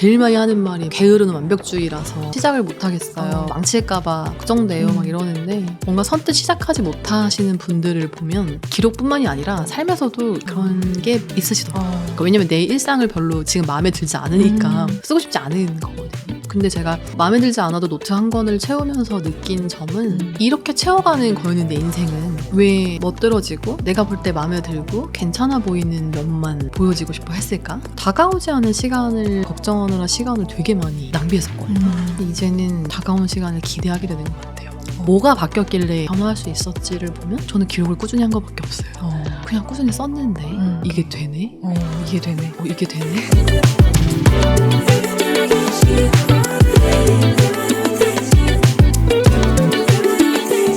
제일 많이 하는 말이 게으르는 완벽주의라서 시작을 못하겠어요. 망칠까봐 걱정돼요. 막 이러는데 뭔가 선뜻 시작하지 못하시는 분들을 보면 기록뿐만이 아니라 삶에서도 그런 게 있으시더라고요. 그러니까 왜냐면 내 일상을 별로 지금 마음에 들지 않으니까 쓰고 싶지 않은 거거든요. 근데 제가 마음에 들지 않아도 노트 한 권을 채우면서 느낀 점은 이렇게 채워가는 거였는 내 인생은 왜 멋들어지고 내가 볼 때 마음에 들고 괜찮아 보이는 면만 보여지고 싶어 했을까? 다가오지 않은 시간을 걱정하느라 시간을 되게 많이 낭비했었거든요. 근데 이제는 다가오는 시간을 기대하게 되는 것 같아요. 뭐가 바뀌었길래 변화할 수 있었지를 보면 저는 기록을 꾸준히 한 것밖에 없어요. 그냥 꾸준히 썼는데 이게 되네? 이게 되네? 이게 되네?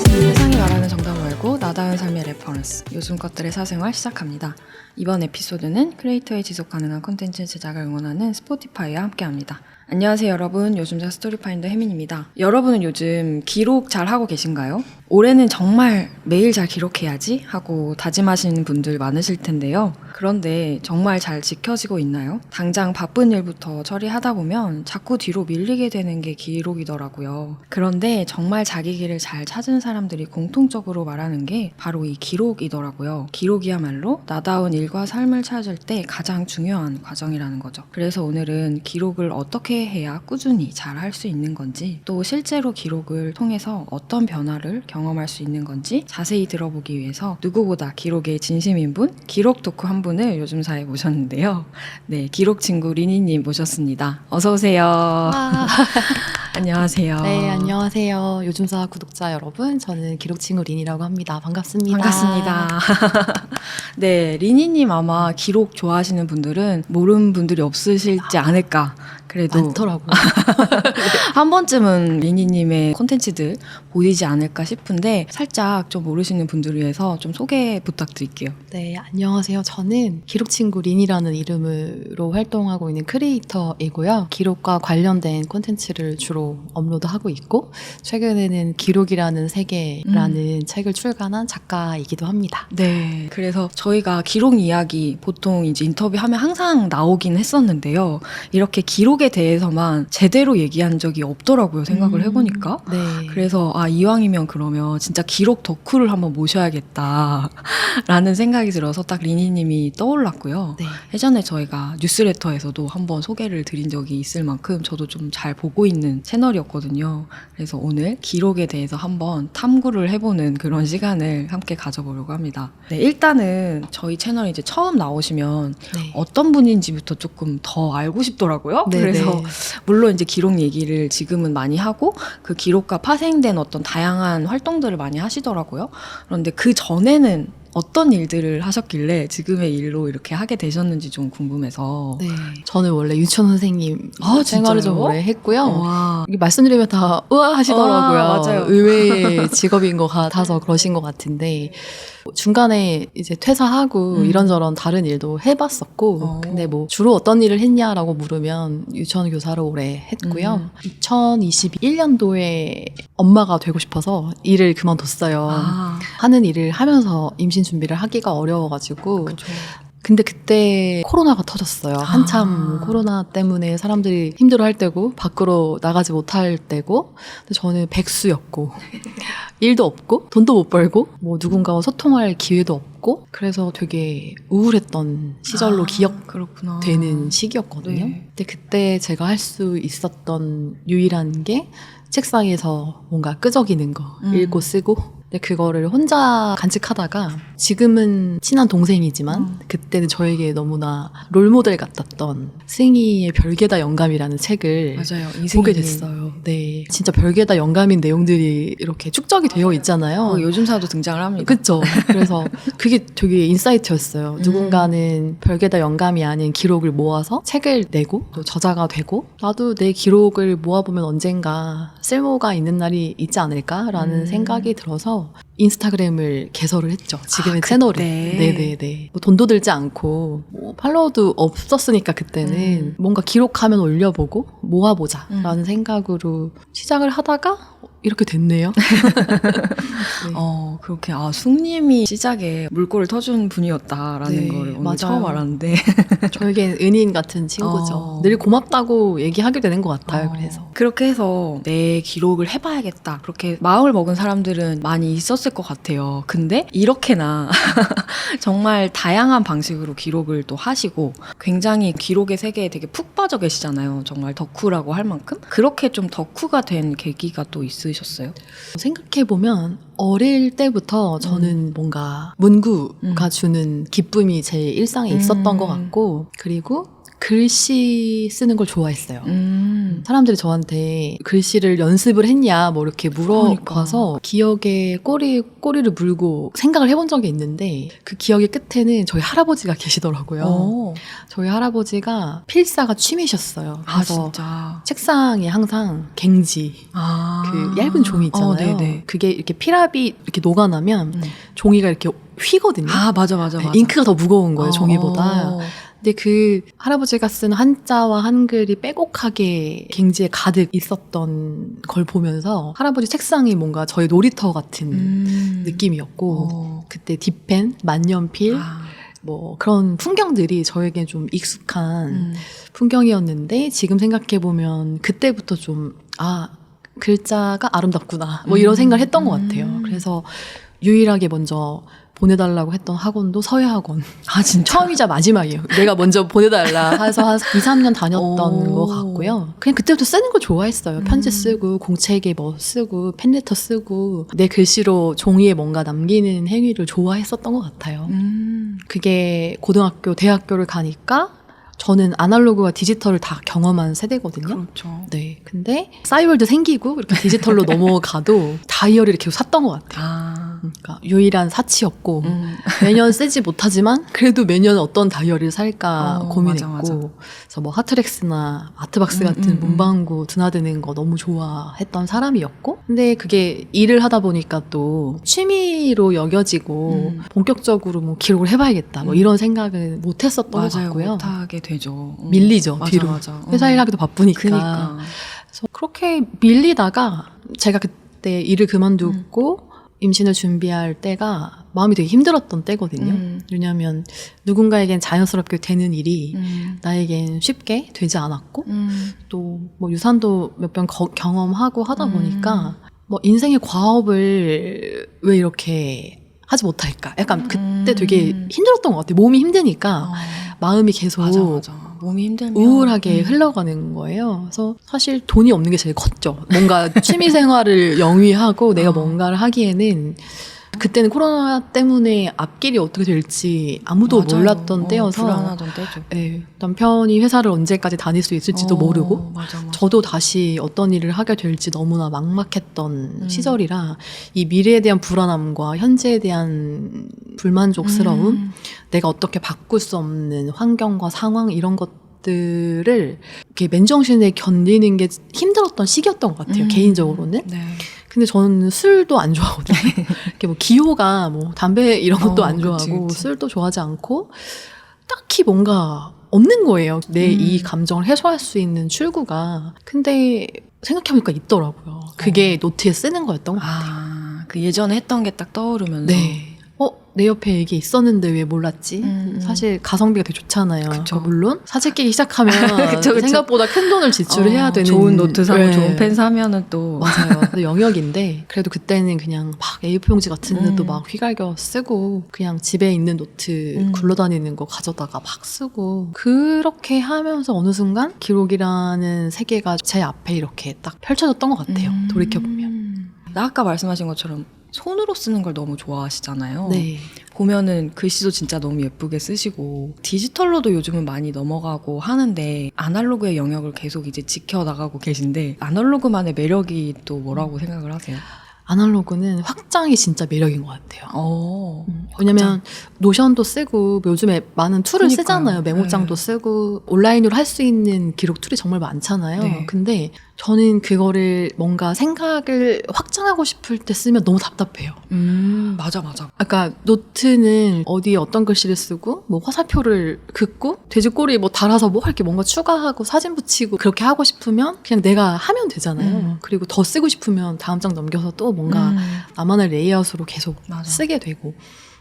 세상이 말하는 정답 말고 나다운 삶의 레퍼런스, 요즘 것들의 사생활 시작합니다. 이번 에피소드는 크리에이터의 지속 가능한 콘텐츠 제작을 응원하는 스포티파이와 함께합니다. 안녕하세요 여러분, 요즘자 스토리파인더 혜민입니다. 여러분은 요즘 기록 잘 하고 계신가요? 올해는 정말 매일 잘 기록해야지 하고 다짐하시는 분들 많으실 텐데요. 그런데 정말 잘 지켜지고 있나요? 당장 바쁜 일부터 처리하다 보면 자꾸 뒤로 밀리게 되는 게 기록이더라고요. 그런데 정말 자기 길을 잘 찾은 사람들이 공통적으로 말하는 게 바로 이 기록이더라고요. 기록이야말로 나다운 일과 삶을 찾을 때 가장 중요한 과정이라는 거죠. 그래서 오늘은 기록을 어떻게 해야 꾸준히 잘 할 수 있는 건지, 또 실제로 기록을 통해서 어떤 변화를 경험할 수 있는 건지 자세히 들어보기 위해서 누구보다 기록에 진심인 분, 기록 덕후 한 분을 요즘사에 모셨는데요. 네, 기록 친구 리니님 모셨습니다. 어서 오세요. 안녕하세요. 네, 안녕하세요. 요즘사 구독자 여러분, 저는 기록 친구 린이라고 합니다. 반갑습니다. 반갑습니다. 네, 리니님 아마 기록 좋아하시는 분들은 모르는 분들이 없으실지 않을까. 그래도 많더라고요. 한 번쯤은 리니님의 콘텐츠들 보이지 않을까 싶은데 살짝 좀 모르시는 분들을 위해서 좀 소개 부탁드릴게요. 네, 안녕하세요. 저는 기록친구 린이라는 이름으로 활동하고 있는 크리에이터이고요. 기록과 관련된 콘텐츠를 주로 업로드하고 있고, 최근에는 기록이라는 세계라는 책을 출간한 작가이기도 합니다. 네, 그래서 저희가 기록 이야기 보통 이제 인터뷰하면 항상 나오긴 했었는데요. 이렇게 기록에 대해서만 제대로 얘기한 적이 없더라고요. 생각을 해보니까. 네. 그래서 이왕이면 그러면 진짜 기록 덕후를 한번 모셔야겠다라는 생각이 들어서 딱 리니님이 떠올랐고요. 네. 예전에 저희가 뉴스레터에서도 한번 소개를 드린 적이 있을 만큼 저도 좀 잘 보고 있는 채널이었거든요. 그래서 오늘 기록에 대해서 한번 탐구를 해보는 그런 시간을 함께 가져보려고 합니다. 네, 일단은 저희 채널에 이제 처음 나오시면 네. 어떤 분인지부터 조금 더 알고 싶더라고요. 네, 그래서 네. 물론 이제 기록 얘기를 지금은 많이 하고 그 기록과 파생된 어떤 다양한 활동들을 많이 하시더라고요. 그런데 그 전에는 어떤 일들을 하셨길래 지금의 일로 이렇게 하게 되셨는지 좀 궁금해서. 네. 저는 원래 유치원 선생님 진짜요? 생활을 좀 오래 했고요. 와. 이게 말씀드리면 다 우아 하시더라고요. 맞아요. 의외의 직업인 것 같아서 그러신 것 같은데, 중간에 이제 퇴사하고 이런저런 다른 일도 해봤었고, 근데 뭐 주로 어떤 일을 했냐라고 물으면 유치원 교사를 오래 했고요. 2021년도에 엄마가 되고 싶어서 일을 그만뒀어요. 하는 일을 하면서 임신 준비를 하기가 어려워가지고. 그쵸. 근데 그때 코로나가 터졌어요. 한참 코로나 때문에 사람들이 힘들어할 때고 밖으로 나가지 못할 때고, 근데 저는 백수였고 일도 없고 돈도 못 벌고 뭐 누군가와 소통할 기회도 없고, 그래서 되게 우울했던 시절로 그렇구나. 기억되는 시기였거든요. 네. 근데 그때 제가 할 수 있었던 유일한 게 책상에서 뭔가 끄적이는 거 읽고 쓰고, 근데 그거를 혼자 간직하다가, 지금은 친한 동생이지만 그때는 저에게 너무나 롤모델 같았던 승희의 별개다 영감이라는 책을 맞아요. 보게 됐어요. 네, 진짜 별개다 영감인 내용들이 이렇게 축적이 되어 있잖아요. 요즘사도 등장을 합니다. 그쵸. 그래서 그게 되게 인사이트였어요. 누군가는 별개다 영감이 아닌 기록을 모아서 책을 내고 또 저자가 되고, 나도 내 기록을 모아보면 언젠가 쓸모가 있는 날이 있지 않을까라는 생각이 들어서 인스타그램을 개설을 했죠. 지금의 채널을. 네네네. 뭐 돈도 들지 않고 뭐 팔로워도 없었으니까 그때는 뭔가 기록하면 올려보고 모아보자 라는 생각으로 시작을 하다가 이렇게 됐네요. 네. 그렇게 숙님이 시작에 물꼬를 터준 분이었다라는 네, 걸 오늘 맞아요. 처음 알았는데 저에겐 은인 같은 친구죠. 늘 고맙다고 얘기하게 되는 것 같아요. 그래서 그렇게 해서 내 기록을 해봐야겠다 그렇게 마음을 먹은 사람들은 많이 있었을 것 같아요. 근데 이렇게나 정말 다양한 방식으로 기록을 또 하시고 굉장히 기록의 세계에 되게 푹 빠져 계시잖아요. 정말 덕후라고 할 만큼 그렇게 좀 덕후가 된 계기가 또 있으셨어요? 생각해보면 어릴 때부터 저는 뭔가 문구가 주는 기쁨이 제 일상에 있었던 것 같고, 그리고 글씨 쓰는 걸 좋아했어요. 사람들이 저한테 글씨를 연습을 했냐 뭐 이렇게 물어봐서 기억에 꼬리를 물고 생각을 해본 적이 있는데, 그 기억의 끝에는 저희 할아버지가 계시더라고요. 저희 할아버지가 필사가 취미셨어요. 그래서 진짜 책상에 항상 갱지, 그 얇은 종이 있잖아요. 네네. 그게 이렇게 피랍이 이렇게 녹아나면 종이가 이렇게 휘거든요. 맞아. 잉크가 더 무거운 거예요, 종이보다. 근데 그 할아버지가 쓴 한자와 한글이 빼곡하게 갱지에 가득 있었던 걸 보면서 할아버지 책상이 뭔가 저의 놀이터 같은 느낌이었고, 그때 뒷펜, 만년필, 뭐 그런 풍경들이 저에게 좀 익숙한 풍경이었는데, 지금 생각해보면 그때부터 좀 글자가 아름답구나 뭐 이런 생각을 했던 것 같아요. 그래서 유일하게 먼저 보내달라고 했던 학원도 서예학원. 진짜? 처음이자 마지막이에요. 내가 먼저 보내달라 해서 한 2, 3년 다녔던 것 같고요. 그냥 그때부터 쓰는 걸 좋아했어요. 편지 쓰고, 공책에 뭐 쓰고, 팬레터 쓰고, 내 글씨로 종이에 뭔가 남기는 행위를 좋아했었던 것 같아요. 그게 고등학교, 대학교를 가니까 저는 아날로그와 디지털을 다 경험한 세대거든요. 그렇죠. 네. 근데 싸이월드 생기고 이렇게 디지털로 넘어가도 다이어리를 계속 샀던 것 같아요. 그러니까 유일한 사치였고 매년 쓰지 못하지만 그래도 매년 어떤 다이어리를 살까 고민했고, 맞아. 그래서 뭐 하트렉스나 아트박스 같은 문방구 드나드는 거 너무 좋아했던 사람이었고, 근데 그게 일을 하다 보니까 또 취미로 여겨지고 본격적으로 뭐 기록을 해봐야겠다 뭐 이런 생각을 못했었던 것 같고요. 못하게 되죠. 밀리죠. 뒤로. 맞아. 회사 일 하기도 바쁘니까. 그러니까. 그래서 그렇게 밀리다가 제가 그때 일을 그만두고 임신을 준비할 때가 마음이 되게 힘들었던 때거든요. 왜냐하면 누군가에겐 자연스럽게 되는 일이 나에겐 쉽게 되지 않았고, 또 뭐 유산도 몇 번 경험하고 하다 보니까 뭐 인생의 과업을 왜 이렇게 하지 못할까? 약간 그때 되게 힘들었던 것 같아요. 몸이 힘드니까 마음이 계속 맞아. 몸이 힘들면 우울하게 흘러가는 거예요. 그래서 사실 돈이 없는 게 제일 컸죠. 뭔가 취미 생활을 영위하고 내가 뭔가를 하기에는, 그때는 코로나 때문에 앞길이 어떻게 될지 아무도 몰랐던 때여서 불안하던 때죠. 네, 남편이 회사를 언제까지 다닐 수 있을지도 모르고, 맞아. 저도 다시 어떤 일을 하게 될지 너무나 막막했던 시절이라 이 미래에 대한 불안함과 현재에 대한 불만족스러움, 내가 어떻게 바꿀 수 없는 환경과 상황, 이런 것들을 이렇게 맨정신에 견디는 게 힘들었던 시기였던 것 같아요. 개인적으로는. 네. 근데 저는 술도 안 좋아하거든요. 이렇게 뭐 기호가 뭐 담배 이런 것도 안 좋아하고 그치. 술도 좋아하지 않고, 딱히 뭔가 없는 거예요. 내 이 감정을 해소할 수 있는 출구가. 근데 생각해보니까 있더라고요. 그게 노트에 쓰는 거였던 것 같아요. 그 예전에 했던 게 딱 떠오르면서. 네. 내 옆에 이게 있었는데 왜 몰랐지? 사실 가성비가 되게 좋잖아요. 그러니까 물론 사진 끼기 시작하면 그쵸. 생각보다 큰 돈을 지출해야 되는, 좋은 노트 사고 네. 좋은 펜 사면은 또 맞아요. 그 영역인데 그래도 그때는 그냥 막 A4 용지 같은 데도 막 휘갈겨 쓰고, 그냥 집에 있는 노트 굴러다니는 거 가져다가 막 쓰고, 그렇게 하면서 어느 순간 기록이라는 세계가 제 앞에 이렇게 딱 펼쳐졌던 것 같아요. 돌이켜보면. 나 아까 말씀하신 것처럼 손으로 쓰는 걸 너무 좋아하시잖아요. 네. 보면은 글씨도 진짜 너무 예쁘게 쓰시고, 디지털로도 요즘은 많이 넘어가고 하는데 아날로그의 영역을 계속 이제 지켜나가고 계신데, 아날로그만의 매력이 또 뭐라고 생각을 하세요? 아날로그는 확장이 진짜 매력인 것 같아요. 왜냐면 확장. 노션도 쓰고 요즘에 많은 툴을 그러니까요. 쓰잖아요. 메모장도 쓰고 온라인으로 할 수 있는 기록 툴이 정말 많잖아요. 네. 근데 저는 그거를 뭔가 생각을 확장하고 싶을 때 쓰면 너무 답답해요. 맞아. 아까 노트는 어디에 어떤 글씨를 쓰고 뭐 화살표를 긋고 돼지꼬리 뭐 달아서 뭐 할 게 뭔가 추가하고 사진 붙이고 그렇게 하고 싶으면 그냥 내가 하면 되잖아요. 그리고 더 쓰고 싶으면 다음 장 넘겨서 또 뭔가 나만의 레이아웃으로 계속 맞아. 쓰게 되고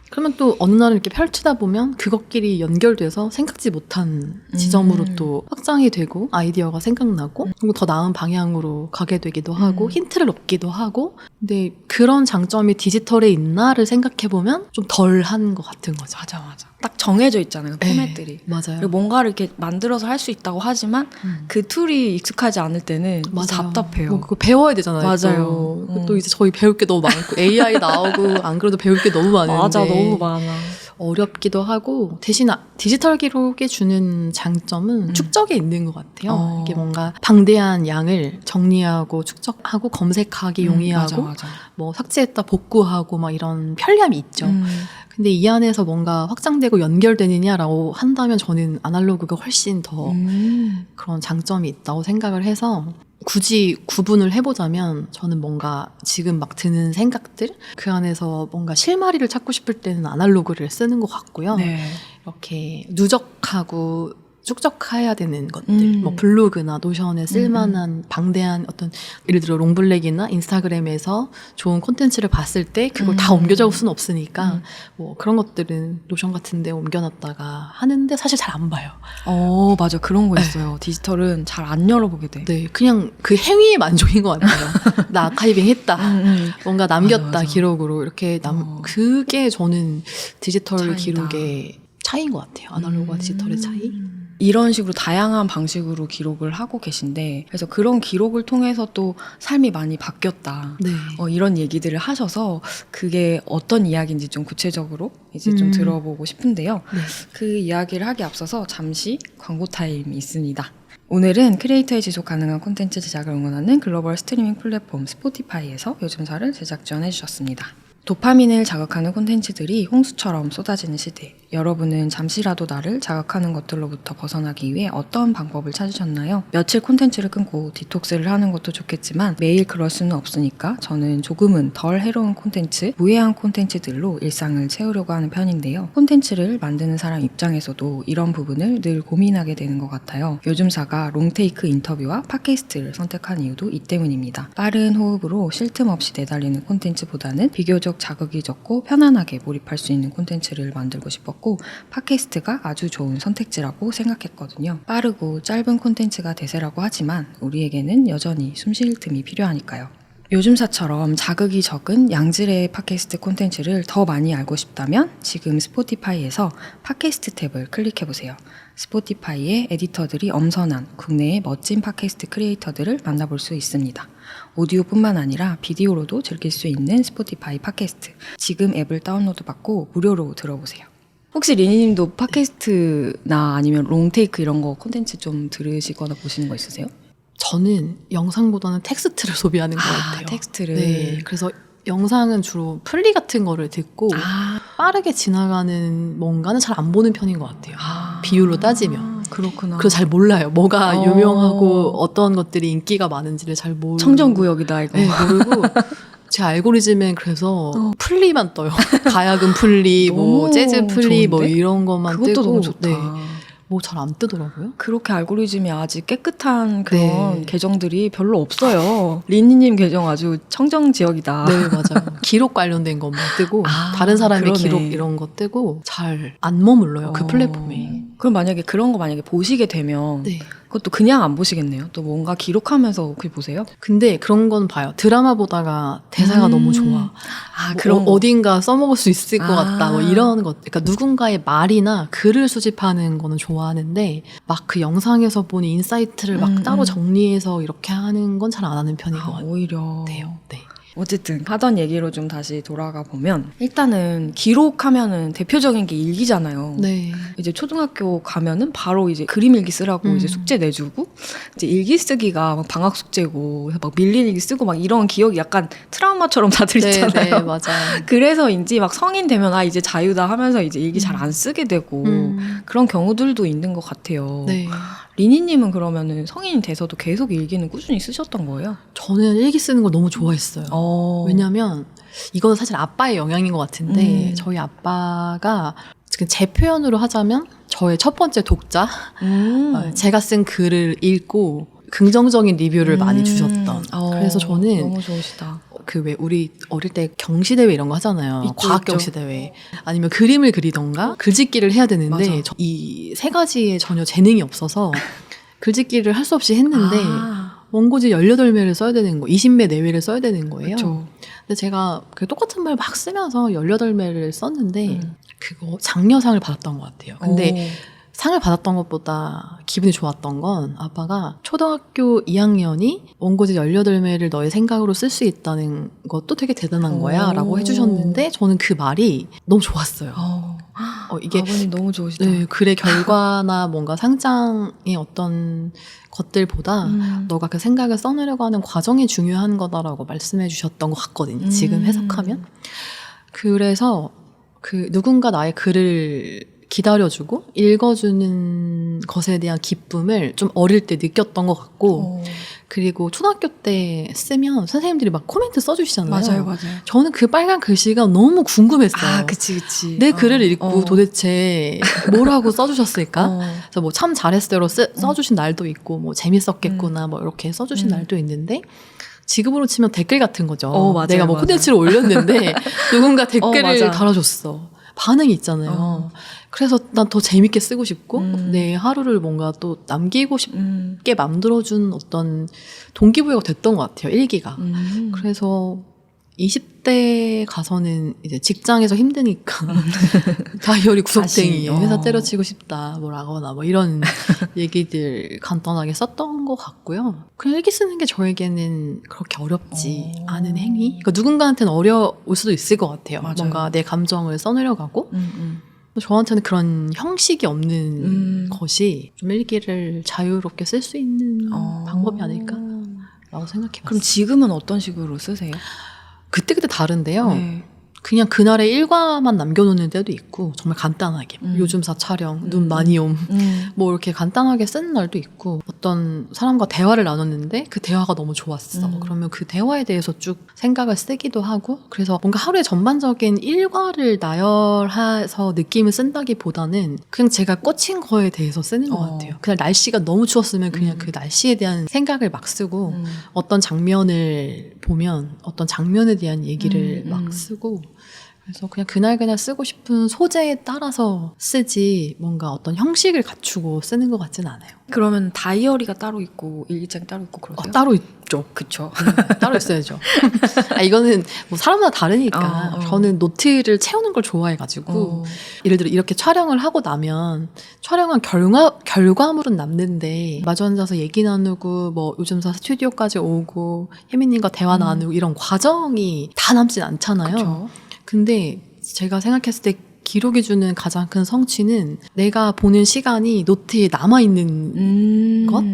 그러면 또 어느 날은 이렇게 펼치다 보면 그것끼리 연결돼서 생각지 못한 지점으로 또 확장이 되고 아이디어가 생각나고 그리고 더 나은 방향으로 가게 되기도 하고 힌트를 얻기도 하고 근데 그런 장점이 디지털에 있나를 생각해보면 좀 덜한 것 같은 거죠. 맞아. 딱 정해져 있잖아요, 포맷들이. 맞아요. 그리고 뭔가를 이렇게 만들어서 할 수 있다고 하지만 그 툴이 익숙하지 않을 때는 맞아요. 답답해요. 뭐 그거 배워야 되잖아요. 맞아요. 또 이제 저희 배울 게 너무 많고 AI 나오고 안 그래도 배울 게 너무 많은데 맞아, 너무 많아. 어렵기도 하고 대신 디지털 기록이 주는 장점은 축적에 있는 것 같아요. 이게 뭔가 방대한 양을 정리하고 축적하고 검색하기 용이하고 맞아. 뭐 삭제했다 복구하고 막 이런 편리함이 있죠. 근데 이 안에서 뭔가 확장되고 연결되느냐라고 한다면 저는 아날로그가 훨씬 더 그런 장점이 있다고 생각을 해서 굳이 구분을 해보자면 저는 뭔가 지금 막 드는 생각들 그 안에서 뭔가 실마리를 찾고 싶을 때는 아날로그를 쓰는 것 같고요. 네. 이렇게 누적하고 축적해야 되는 것들 뭐 블로그나 노션에 쓸만한 방대한 어떤 예를 들어 롱블랙이나 인스타그램에서 좋은 콘텐츠를 봤을 때 그걸 다 옮겨줄 수는 없으니까 뭐 그런 것들은 노션 같은 데 옮겨놨다가 하는데 사실 잘 안 봐요. 맞아. 그런 거 있어요. 디지털은 잘 안 열어보게 돼. 네, 그냥 그 행위의 만족인 것 같아요. 나 아카이빙 했다. 뭔가 남겼다, 맞아. 기록으로. 이렇게 그게 저는 디지털 차이다. 기록의 차이인 것 같아요. 아날로그와 디지털의 차이. 이런 식으로 다양한 방식으로 기록을 하고 계신데 그래서 그런 기록을 통해서 또 삶이 많이 바뀌었다. 네. 이런 얘기들을 하셔서 그게 어떤 이야기인지 좀 구체적으로 이제 좀 들어보고 싶은데요. 네. 그 이야기를 하기 앞서서 잠시 광고 타임이 있습니다. 오늘은 크리에이터의 지속 가능한 콘텐츠 제작을 응원하는 글로벌 스트리밍 플랫폼 스포티파이에서 요즘사를 제작 지원해 주셨습니다. 도파민을 자극하는 콘텐츠들이 홍수처럼 쏟아지는 시대. 여러분은 잠시라도 나를 자극하는 것들로부터 벗어나기 위해 어떤 방법을 찾으셨나요? 며칠 콘텐츠를 끊고 디톡스를 하는 것도 좋겠지만 매일 그럴 수는 없으니까 저는 조금은 덜 해로운 콘텐츠, 무해한 콘텐츠들로 일상을 채우려고 하는 편인데요. 콘텐츠를 만드는 사람 입장에서도 이런 부분을 늘 고민하게 되는 것 같아요. 요즘사가 롱테이크 인터뷰와 팟캐스트를 선택한 이유도 이 때문입니다. 빠른 호흡으로 쉴 틈 없이 내달리는 콘텐츠보다는 비교적 자극이 적고 편안하게 몰입할 수 있는 콘텐츠를 만들고 싶었고 팟캐스트가 아주 좋은 선택지라고 생각했거든요. 빠르고 짧은 콘텐츠가 대세라고 하지만 우리에게는 여전히 숨쉴 틈이 필요하니까요. 요즘사처럼 자극이 적은 양질의 팟캐스트 콘텐츠를 더 많이 알고 싶다면 지금 스포티파이에서 팟캐스트 탭을 클릭해보세요. 스포티파이의 에디터들이 엄선한 국내의 멋진 팟캐스트 크리에이터들을 만나볼 수 있습니다. 오디오뿐만 아니라 비디오로도 즐길 수 있는 스포티파이 팟캐스트. 지금 앱을 다운로드 받고 무료로 들어보세요. 혹시 리니님도 팟캐스트나 아니면 롱테이크 이런 거 콘텐츠 좀 들으시거나 보시는 거 있으세요? 저는 영상보다는 텍스트를 소비하는 것 같아요. 텍스트를. 네, 그래서 영상은 주로 플리 같은 거를 듣고 빠르게 지나가는 뭔가는 잘 안 보는 편인 것 같아요. 비율로 따지면. 그렇구나. 그래서 잘 몰라요. 뭐가 유명하고 어떤 것들이 인기가 많은지를 잘 모르고. 청정구역이다 이거. 네, 모르고 제 알고리즘엔 그래서 플리만 떠요. 가야금 플리, 뭐 재즈 플리, 뭐 이런 것만 그것도 뜨고. 너무 좋다. 네. 뭐 잘 안 뜨더라고요. 그렇게 알고리즘이 아직 깨끗한 그런 네. 계정들이 별로 없어요. 리니님 계정 아주 청정 지역이다. 네, 맞아요. 기록 관련된 것만 뜨고 다른 사람의 그러네. 기록 이런 거 뜨고 잘 안 머물러요. 그 플랫폼에. 그럼 만약에 그런 거 만약에 보시게 되면 네. 그것도 그냥 안 보시겠네요. 또 뭔가 기록하면서 그걸 보세요? 근데 그런 건 봐요. 드라마 보다가 대사가 너무 좋아. 뭐 그런 거. 어딘가 써먹을 수 있을 것 같다. 뭐 이런 것. 그러니까 누군가의 말이나 글을 수집하는 거는 좋아하는데 막 그 영상에서 보는 인사이트를 막 따로 정리해서 이렇게 하는 건 잘 안 하는 편인 것 같아요. 오히려. 네. 어쨌든 하던 얘기로 좀 다시 돌아가 보면 일단은 기록하면은 대표적인 게 일기잖아요. 네. 이제 초등학교 가면은 바로 이제 그림 일기 쓰라고 이제 숙제 내주고 이제 일기 쓰기가 막 방학 숙제고 그래서 막 밀린 일기 쓰고 막 이런 기억이 약간 트라우마처럼 다들 있잖아요. 네, 맞아요. 그래서인지 막 성인 되면 이제 자유다 하면서 이제 일기 잘 안 쓰게 되고 그런 경우들도 있는 것 같아요. 네. 리니님은 그러면은 성인이 돼서도 계속 일기는 꾸준히 쓰셨던 거예요? 저는 일기 쓰는 걸 너무 좋아했어요. 왜냐면 이건 사실 아빠의 영향인 것 같은데 저희 아빠가 지금 제 표현으로 하자면 저의 첫 번째 독자, 제가 쓴 글을 읽고 긍정적인 리뷰를 많이 주셨던. 그래서 저는 너무 좋으시다. 그 왜 우리 어릴 때 경시대회 이런 거 하잖아요. 있죠, 과학 있죠. 경시대회. 아니면 그림을 그리던가 글짓기를 해야 되는데 맞아. 이 세 가지에 전혀 재능이 없어서 글짓기를 할 수 없이 했는데 원고지 18매를 써야 되는 거, 20매 내외를 써야 되는 거예요. 그쵸. 근데 제가 그 똑같은 말 막 쓰면서 18매를 썼는데 그거 장려상을 받았던 것 같아요. 근데 상을 받았던 것보다 기분이 좋았던 건 아빠가 초등학교 2학년이 원고지 18매를 너의 생각으로 쓸 수 있다는 것도 되게 대단한 거야 라고 해주셨는데 저는 그 말이 너무 좋았어요. 이게 아버님 너무 좋으시다. 네, 글의 결과나 뭔가 상장의 어떤 것들보다 너가 그 생각을 써내려고 하는 과정이 중요한 거다라고 말씀해 주셨던 것 같거든요. 지금 해석하면. 그래서 그 누군가 나의 글을 기다려주고 읽어주는 것에 대한 기쁨을 좀 어릴 때 느꼈던 것 같고 그리고 초등학교 때 쓰면 선생님들이 막 코멘트 써주시잖아요. 맞아요. 저는 그 빨간 글씨가 너무 궁금했어요. 그치. 내 글을 읽고 도대체 뭐라고 써주셨을까? 그래서 뭐 참 잘했어요로 써주신 날도 있고 뭐 재밌었겠구나 뭐 이렇게 써주신 날도 있는데 지금으로 치면 댓글 같은 거죠. 맞아요, 내가 뭐 맞아요. 콘텐츠를 올렸는데 누군가 댓글을 맞아. 달아줬어. 반응이 있잖아요. 그래서 난 더 재밌게 쓰고 싶고 내 하루를 뭔가 또 남기고 싶게 만들어준 어떤 동기부여가 됐던 것 같아요. 일기가. 그래서 20대 가서는 이제 직장에서 힘드니까 다이어리 구석탱이 다시, 회사 때려치고 싶다 뭐라거나 뭐 이런 얘기들 간단하게 썼던 것 같고요. 그냥 일기 쓰는 게 저에게는 그렇게 어렵지 않은 행위. 그러니까 누군가한테는 어려울 수도 있을 것 같아요. 맞아요. 뭔가 내 감정을 써내려가고 저한테는 그런 형식이 없는 것이 좀 일기를 자유롭게 쓸 수 있는 방법이 아닐까라고 생각해봤어요. 그럼 지금은 어떤 식으로 쓰세요? 그때그때 다른데요. 네. 그냥 그날의 일과만 남겨놓는 때도 있고 정말 간단하게 요즘사 촬영, 눈 많이 옴 뭐 이렇게 간단하게 쓰는 날도 있고 어떤 사람과 대화를 나눴는데 그 대화가 너무 좋았어. 그러면 그 대화에 대해서 쭉 생각을 쓰기도 하고 그래서 뭔가 하루의 전반적인 일과를 나열해서 느낌을 쓴다기보다는 그냥 제가 꽂힌 거에 대해서 쓰는 것 같아요. 그날 날씨가 너무 추웠으면 그냥 그 날씨에 대한 생각을 막 쓰고 어떤 장면을 보면 어떤 장면에 대한 얘기를 막 쓰고 그래서 그냥 그날 쓰고 싶은 소재에 따라서 쓰지 뭔가 어떤 형식을 갖추고 쓰는 것 같진 않아요. 그러면 다이어리가 따로 있고 일기장이 따로 있고 그러세요? 따로 있죠. 그쵸. 따로 있어야죠. 이거는 뭐 사람마다 다르니까 저는 노트를 채우는 걸 좋아해가지고 예를 들어 이렇게 촬영을 하고 나면 촬영한 결과물은 남는데 마주 앉아서 얘기 나누고 뭐 요즘사 스튜디오까지 오고 혜민님과 대화 나누고 이런 과정이 다 남진 않잖아요. 그쵸. 근데 제가 생각했을 때 기록이 주는 가장 큰 성취는 내가 보는 시간이 노트에 남아있는 것?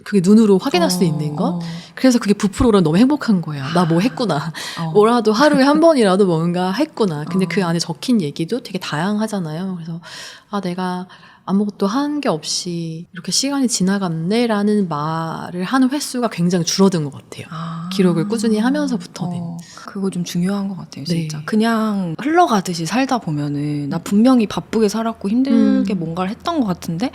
그게 눈으로 확인할 수 있는 것? 그래서 그게 부풀어오르면 너무 행복한 거예요. 나 뭐 했구나. 뭐라도 하루에 한 번이라도 뭔가 했구나. 근데 그 안에 적힌 얘기도 되게 다양하잖아요. 그래서 내가 아무것도 한 게 없이 이렇게 시간이 지나갔네라는 말을 하는 횟수가 굉장히 줄어든 것 같아요. 기록을 꾸준히 하면서부터는. 그거 좀 중요한 것 같아요, 진짜. 네. 그냥 흘러가듯이 살다 보면은 나 분명히 바쁘게 살았고 힘들게 뭔가를 했던 것 같은데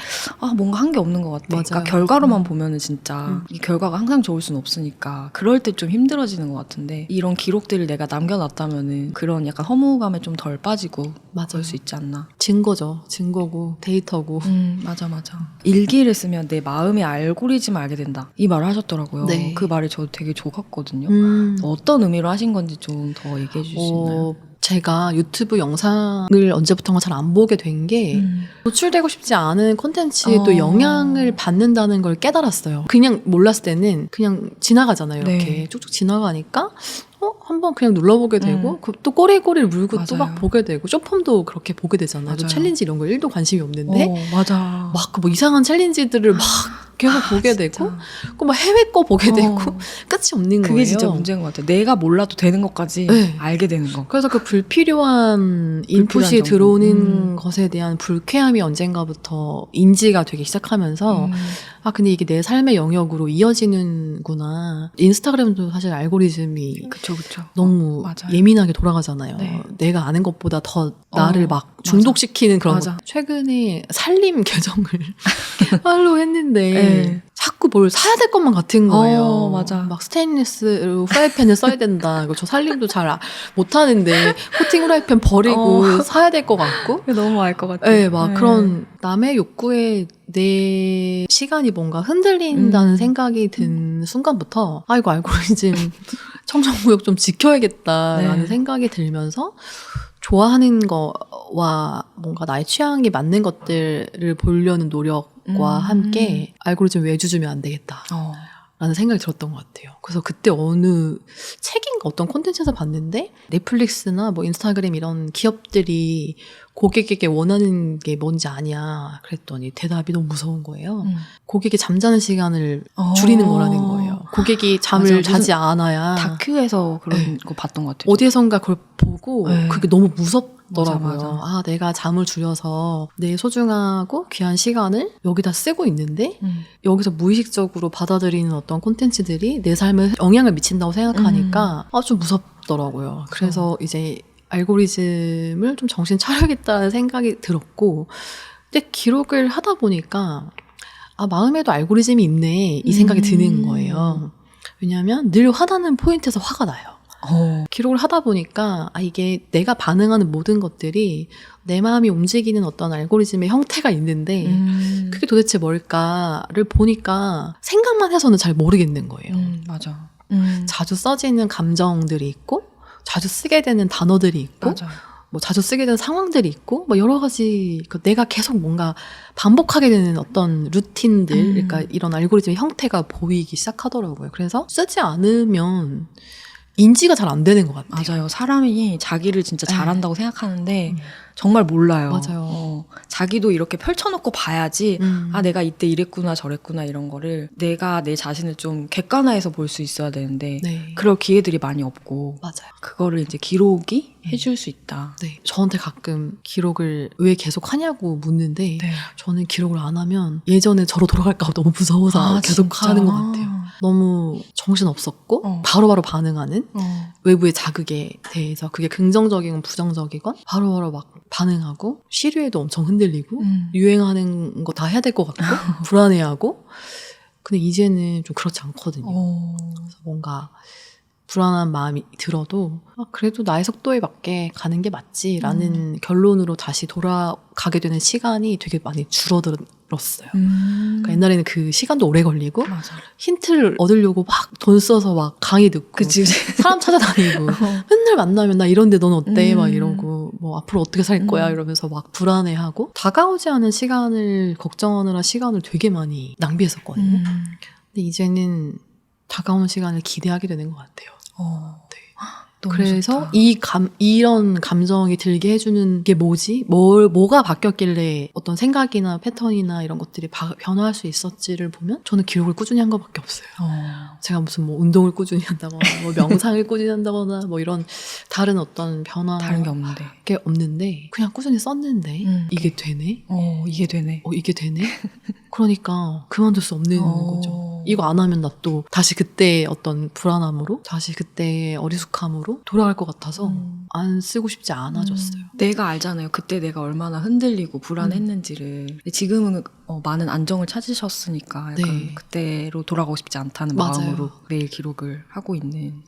뭔가 한 게 없는 것 같아. 맞아요. 그러니까 결과로만 보면은 진짜 이 결과가 항상 좋을 수는 없으니까 그럴 때 좀 힘들어지는 것 같은데 이런 기록들을 내가 남겨놨다면은 그런 약간 허무감에 좀 덜 빠지고 그럴 수 있지 않나. 증거죠. 증거고 데이터고. 맞아. 일기를 쓰면 내 마음의 알고리즘을 알게 된다. 이 말을 하셨더라고요. 네. 그 말이 저도 되게 좋았거든요. 어떤 의미로 하신 건지 좀 더 얘기해 주실 수 있나요? 제가 유튜브 영상을 언제부턴가 잘 안 보게 된 게 노출되고 싶지 않은 콘텐츠에 또 영향을 받는다는 걸 깨달았어요. 그냥 몰랐을 때는 그냥 지나가잖아요. 이렇게 네. 쭉쭉 지나가니까 한번 그냥 눌러보게 되고 또 꼬리꼬리를 물고 또 맞아요. 막 보게 되고 쇼폼도 그렇게 보게 되잖아요. 맞아요. 챌린지 이런 거 1도 관심이 없는데 맞아. 막 그 뭐 이상한 챌린지들을 막 계속 보게 진짜. 되고 그 막 해외 거 보게 되고 끝이 없는 거예요. 그게 진짜 문제인 것 같아요. 내가 몰라도 되는 것까지 네. 알게 되는 거. 그래서 그 불필요한 인풋이 정보. 들어오는 것에 대한 불쾌함이 언젠가부터 인지가 되기 시작하면서 아 근데 이게 내 삶의 영역으로 이어지는구나. 인스타그램도 사실 알고리즘이 그쵸. 너무 맞아요. 예민하게 돌아가잖아요. 네. 내가 아는 것보다 더 나를 막 맞아. 중독시키는 그런 맞아. 거. 최근에 살림 계정을 팔로우 했는데 네. 자꾸 뭘 사야 될 것만 같은 거예요. 맞아. 막 스테인리스 프라이팬을 써야 된다. 이거 저 살림도 잘 못하는데 코팅 프라이팬 버리고 사야 될 것 같고. 너무 알 것 같아요. 네, 막 그런 남의 욕구에 내 시간이 뭔가 흔들린다는 생각이 든 순간부터 아 이거 알고리즘 청정구역 좀 지켜야겠다라는 네. 생각이 들면서 좋아하는 거와 뭔가 나의 취향이 맞는 것들을 보려는 노력과 함께 알고리즘 외주 주면 안 되겠다. 라는 생각이 들었던 것 같아요. 그래서 그때 어느 책인가 어떤 콘텐츠에서 봤는데 넷플릭스나 뭐 인스타그램 이런 기업들이 고객에게 원하는 게 뭔지 아냐 그랬더니 대답이 너무 무서운 거예요. 고객이 잠자는 시간을 줄이는 거라는 거예요. 고객이 잠을 맞아요. 자지 않아야 다큐에서 그런 네. 거 봤던 것 같아요. 어디에선가 그걸 보고 네. 그게 너무 무섭더라고요. 맞아. 아 내가 잠을 줄여서 내 소중하고 귀한 시간을 여기다 쓰고 있는데 여기서 무의식적으로 받아들이는 어떤 콘텐츠들이 내 삶에 영향을 미친다고 생각하니까 좀 무섭더라고요. 그래서 이제 알고리즘을 좀 정신 차려야겠다는 생각이 들었고 근데 기록을 하다 보니까 아 마음에도 알고리즘이 있네 이 생각이 드는 거예요. 왜냐하면 늘 화나는 포인트에서 화가 나요. 기록을 하다 보니까 아 이게 내가 반응하는 모든 것들이 내 마음이 움직이는 어떤 알고리즘의 형태가 있는데 그게 도대체 뭘까를 보니까 생각만 해서는 잘 모르겠는 거예요. 맞아. 자주 써지는 감정들이 있고 자주 쓰게 되는 단어들이 있고 맞아. 뭐 자주 쓰게 되는 상황들이 있고 뭐 여러 가지 내가 계속 뭔가 반복하게 되는 어떤 루틴들 그러니까 이런 알고리즘의 형태가 보이기 시작하더라고요. 그래서 쓰지 않으면 인지가 잘 안 되는 것 같아요. 맞아요. 사람이 자기를 진짜 잘한다고 생각하는데 정말 몰라요. 맞아요. 자기도 이렇게 펼쳐놓고 봐야지 아 내가 이때 이랬구나 저랬구나 이런 거를 내가 내 자신을 좀 객관화해서 볼 수 있어야 되는데 네. 그럴 기회들이 많이 없고 맞아요. 그거를 이제 기록이 해줄 수 있다. 네. 저한테 가끔 기록을 왜 계속 하냐고 묻는데 네. 저는 기록을 안 하면 예전에 저로 돌아갈까 봐 너무 무서워서 계속 진짜? 하는 것 같아요. 너무 정신없었고 바로바로 반응하는 외부의 자극에 대해서 그게 긍정적이건 부정적이건 바로바로 막 반응하고 시류에도 엄청 흔들리고 유행하는 거 다 해야 될 것 같고 불안해하고 근데 이제는 좀 그렇지 않거든요. 그래서 뭔가 불안한 마음이 들어도 그래도 나의 속도에 맞게 가는 게 맞지라는 결론으로 다시 돌아가게 되는 시간이 되게 많이 줄어들었어요. 그러니까 옛날에는 그 시간도 오래 걸리고 맞아. 힌트를 얻으려고 막 돈 써서 막 강의 듣고 그치. 사람 찾아다니고 맨날 만나면 나 이런데 넌 어때? 막 이러고 뭐 앞으로 어떻게 살 거야? 이러면서 막 불안해하고 다가오지 않은 시간을 걱정하느라 시간을 되게 많이 낭비했었거든요. 근데 이제는 다가오는 시간을 기대하게 되는 것 같아요. 네. 그래서 좋다. 이런 감정이 들게 해주는 게 뭐지? 뭐가 바뀌었길래 어떤 생각이나 패턴이나 이런 것들이 변화할 수 있었지를 보면 저는 기록을 꾸준히 한 것밖에 없어요. 제가 무슨 뭐 운동을 꾸준히 한다거나 뭐 명상을 꾸준히 한다거나 뭐 이런 다른 어떤 변화 다른 게 없는데. 게 없는데 그냥 꾸준히 썼는데 이게 되네? 이게 되네. 이게 되네? 그러니까 그만둘 수 없는 거죠. 이거 안 하면 나 또 다시 그때의 어떤 불안함으로 다시 그때의 어리숙함으로 돌아갈 것 같아서 안 쓰고 싶지 않아졌어요. 내가 알잖아요. 그때 내가 얼마나 흔들리고 불안했는지를. 근데 지금은 많은 안정을 찾으셨으니까 약간 네. 그때로 돌아가고 싶지 않다는 맞아요. 마음으로 매일 기록을 하고 있는.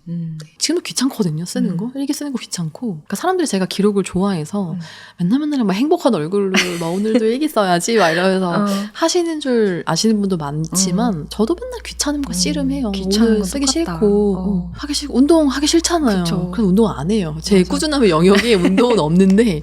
지금도 귀찮거든요. 쓰는 거. 일기 쓰는 거 귀찮고. 그러니까 사람들이 제가 기록을 좋아해서 맨날 막 행복한 얼굴로 막 오늘도 일기 써야지 막 이러면서 하시는 줄 아시는 분도 많지만 저도 맨날 귀찮은 거 씨름해요. 귀찮은 오늘 건 쓰기 똑같다. 싫고 하기 싫고 운동하기 싫잖아요. 그쵸. 그래서 운동 안 해요. 제 맞아. 꾸준함의 영역에 운동은 없는데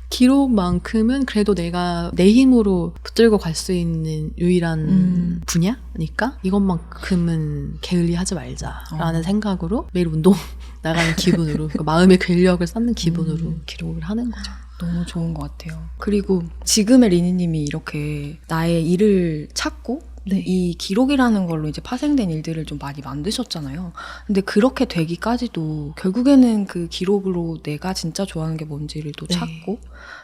기록만큼은 그래도 내가 내 힘으로 붙들고 갈 수 있는 유일한 분야니까 이것만큼은 게을리하지 말자라는 생각으로 매일 운동 나가는 기분으로 그러니까 마음의 근력을 쌓는 기분으로 기록을 하는 거죠. 너무 좋은 것 같아요. 그리고 지금의 리니님이 이렇게 나의 일을 찾고 네. 이 기록이라는 걸로 이제 파생된 일들을 좀 많이 만드셨잖아요. 근데 그렇게 되기까지도 결국에는 그 기록으로 내가 진짜 좋아하는 게 뭔지를 또 네. 찾고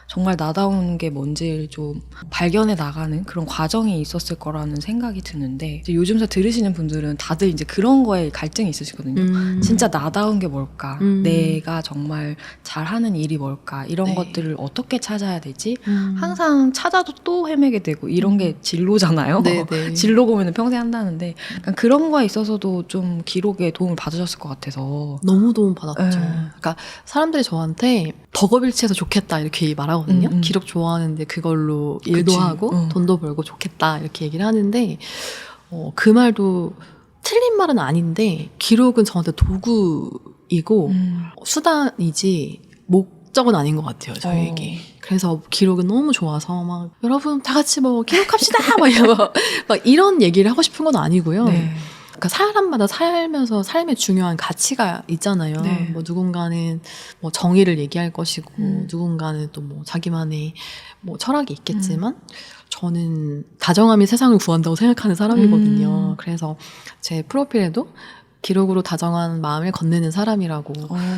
정말 나다운 게 뭔지를 좀 발견해 나가는 그런 과정이 있었을 거라는 생각이 드는데 이제 요즘서 들으시는 분들은 다들 이제 그런 거에 갈증이 있으시거든요. 진짜 나다운 게 뭘까? 내가 정말 잘하는 일이 뭘까? 이런 네. 것들을 어떻게 찾아야 되지? 항상 찾아도 또 헤매게 되고 이런 게 진로잖아요. 네네. 진로 고민은 평생 한다는데 약간 그런 거에 있어서도 좀 기록에 도움을 받으셨을 것 같아서 너무 도움 받았죠. 네. 그러니까 사람들이 저한테 덕업일치해서 좋겠다 이렇게 말하거든요. 기록 좋아하는데 그걸로 일도 그치. 하고 돈도 벌고 좋겠다 이렇게 얘기를 하는데 그 말도 틀린 말은 아닌데 기록은 저한테 도구이고 수단이지 목적은 아닌 것 같아요. 저에게. 그래서 기록은 너무 좋아서 막 여러분 다 같이 뭐 기록합시다 막 이런 얘기를 하고 싶은 건 아니고요. 네. 그러니까 사람마다 살면서 삶에 중요한 가치가 있잖아요. 네. 뭐 누군가는 뭐 정의를 얘기할 것이고 누군가는 또 뭐 자기만의 뭐 철학이 있겠지만 저는 다정함이 세상을 구한다고 생각하는 사람이거든요. 그래서 제 프로필에도 기록으로 다정한 마음을 건네는 사람이라고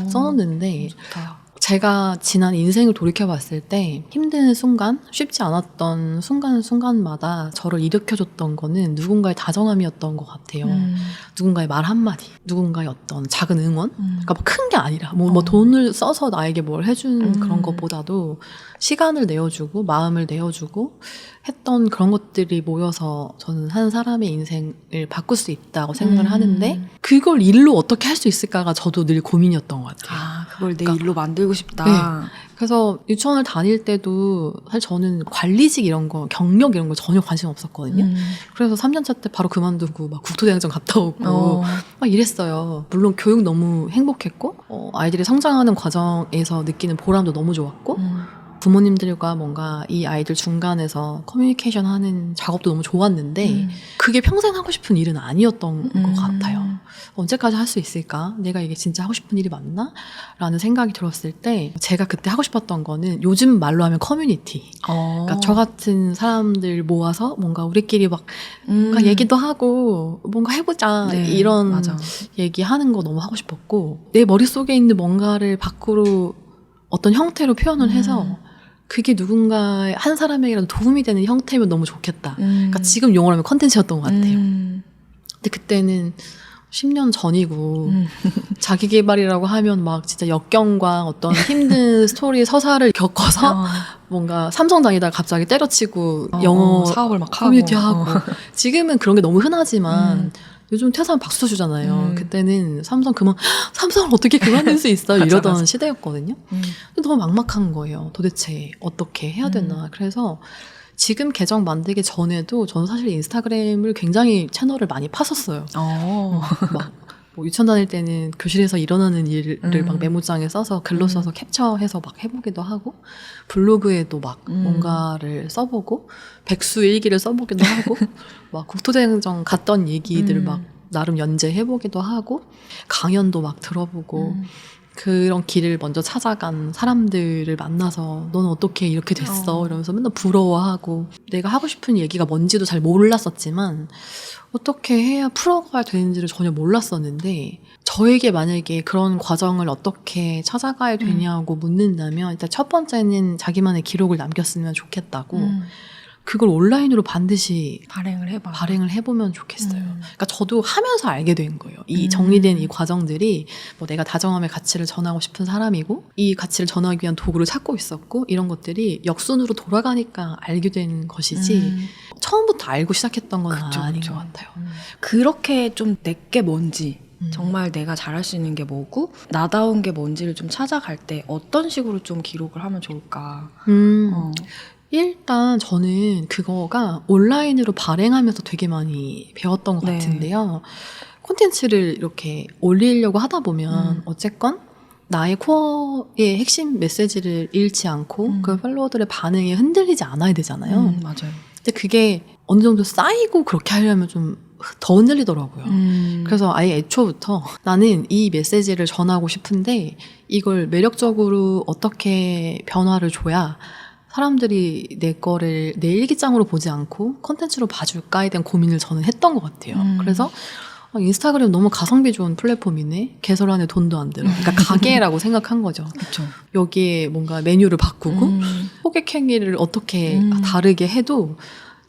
써놓는데 좋다. 제가 지난 인생을 돌이켜봤을 때 힘든 순간, 쉽지 않았던 순간마다 저를 일으켜줬던 거는 누군가의 다정함이었던 것 같아요. 누군가의 말 한마디, 누군가의 어떤 작은 응원? 그러니까 큰 게 아니라 뭐 돈을 써서 나에게 뭘 해준 그런 것보다도 시간을 내어주고 마음을 내어주고 했던 그런 것들이 모여서 저는 한 사람의 인생을 바꿀 수 있다고 생각을 하는데 그걸 일로 어떻게 할 수 있을까가 저도 늘 고민이었던 것 같아요. 아, 그걸 내 그러니까 일로 만들고 싶다. 네. 그래서 유치원을 다닐 때도 사실 저는 관리직 이런 거, 경력 이런 거 전혀 관심 없었거든요. 그래서 3년차 때 바로 그만두고 막 국토대장정 갔다 오고 막 이랬어요. 물론 교육 너무 행복했고 아이들이 성장하는 과정에서 느끼는 보람도 너무 좋았고 부모님들과 뭔가 이 아이들 중간에서 커뮤니케이션 하는 작업도 너무 좋았는데 그게 평생 하고 싶은 일은 아니었던 것 같아요. 언제까지 할 수 있을까? 내가 이게 진짜 하고 싶은 일이 맞나? 라는 생각이 들었을 때 제가 그때 하고 싶었던 거는 요즘 말로 하면 커뮤니티. 그러니까 저 같은 사람들 모아서 뭔가 우리끼리 막 뭔가 얘기도 하고 뭔가 해보자 네, 이런 맞아. 얘기하는 거 너무 하고 싶었고 내 머릿속에 있는 뭔가를 밖으로 어떤 형태로 표현을 해서 그게 누군가 한 사람에게라도 도움이 되는 형태면 너무 좋겠다. 그러니까 지금 용어로 하면 컨텐츠였던 것 같아요. 근데 그때는 10년 전이고 자기 개발이라고 하면 막 진짜 역경과 어떤 힘든 스토리 서사를 겪어서 뭔가 삼성 다니다가 갑자기 때려치고 영어 사업을 막 커뮤니티 하고. 하고 지금은 그런 게 너무 흔하지만 요즘 퇴사하면 박수 주잖아요. 그때는 삼성을 어떻게 그만둘 수 있어요? 이러던 맞아. 시대였거든요. 근데 너무 막막한 거예요. 도대체 어떻게 해야 되나. 그래서 지금 계정 만들기 전에도 저는 사실 인스타그램을 굉장히 채널을 많이 팠었어요. 막 뭐 유치원 다닐 때는 교실에서 일어나는 일을 막 메모장에 써서 글로 써서 캡처해서 막 해보기도 하고 블로그에도 막 뭔가를 써보고 백수일기를 써보기도 하고 막 국토대장정 갔던 얘기들 막 나름 연재해보기도 하고 강연도 막 들어보고 그런 길을 먼저 찾아간 사람들을 만나서 너는 어떻게 이렇게 됐어? 이러면서 맨날 부러워하고 내가 하고 싶은 얘기가 뭔지도 잘 몰랐었지만 어떻게 해야 풀어가야 되는지를 전혀 몰랐었는데 저에게 만약에 그런 과정을 어떻게 찾아가야 되냐고 묻는다면 일단 첫 번째는 자기만의 기록을 남겼으면 좋겠다고 그걸 온라인으로 반드시 발행을 해보면 좋겠어요. 그러니까 저도 하면서 알게 된 거예요. 이 정리된 이 과정들이 뭐 내가 다정함의 가치를 전하고 싶은 사람이고 이 가치를 전하기 위한 도구를 찾고 있었고 이런 것들이 역순으로 돌아가니까 알게 된 것이지 처음부터 알고 시작했던 건 아닌 것 같아요. 그렇게 좀 내게 뭔지 정말 내가 잘할 수 있는 게 뭐고 나다운 게 뭔지를 좀 찾아갈 때 어떤 식으로 좀 기록을 하면 좋을까? 일단 저는 그거가 온라인으로 발행하면서 되게 많이 배웠던 것 네. 같은데요. 콘텐츠를 이렇게 올리려고 하다 보면 어쨌건 나의 코어의 핵심 메시지를 잃지 않고 그 팔로워들의 반응에 흔들리지 않아야 되잖아요. 맞아요. 근데 그게 어느 정도 쌓이고 그렇게 하려면 좀 더 흔들리더라고요. 음. 그래서 아예 애초부터 나는 이 메시지를 전하고 싶은데 이걸 매력적으로 어떻게 변화를 줘야 사람들이 내 거를 내 일기장으로 보지 않고 콘텐츠로 봐줄까에 대한 고민을 저는 했던 것 같아요. 그래서 인스타그램 너무 가성비 좋은 플랫폼이네. 개설 안에 돈도 안 들어. 그러니까 가게라고 생각한 거죠. 그쵸. 여기에 뭔가 메뉴를 바꾸고 호객 행위를 어떻게 다르게 해도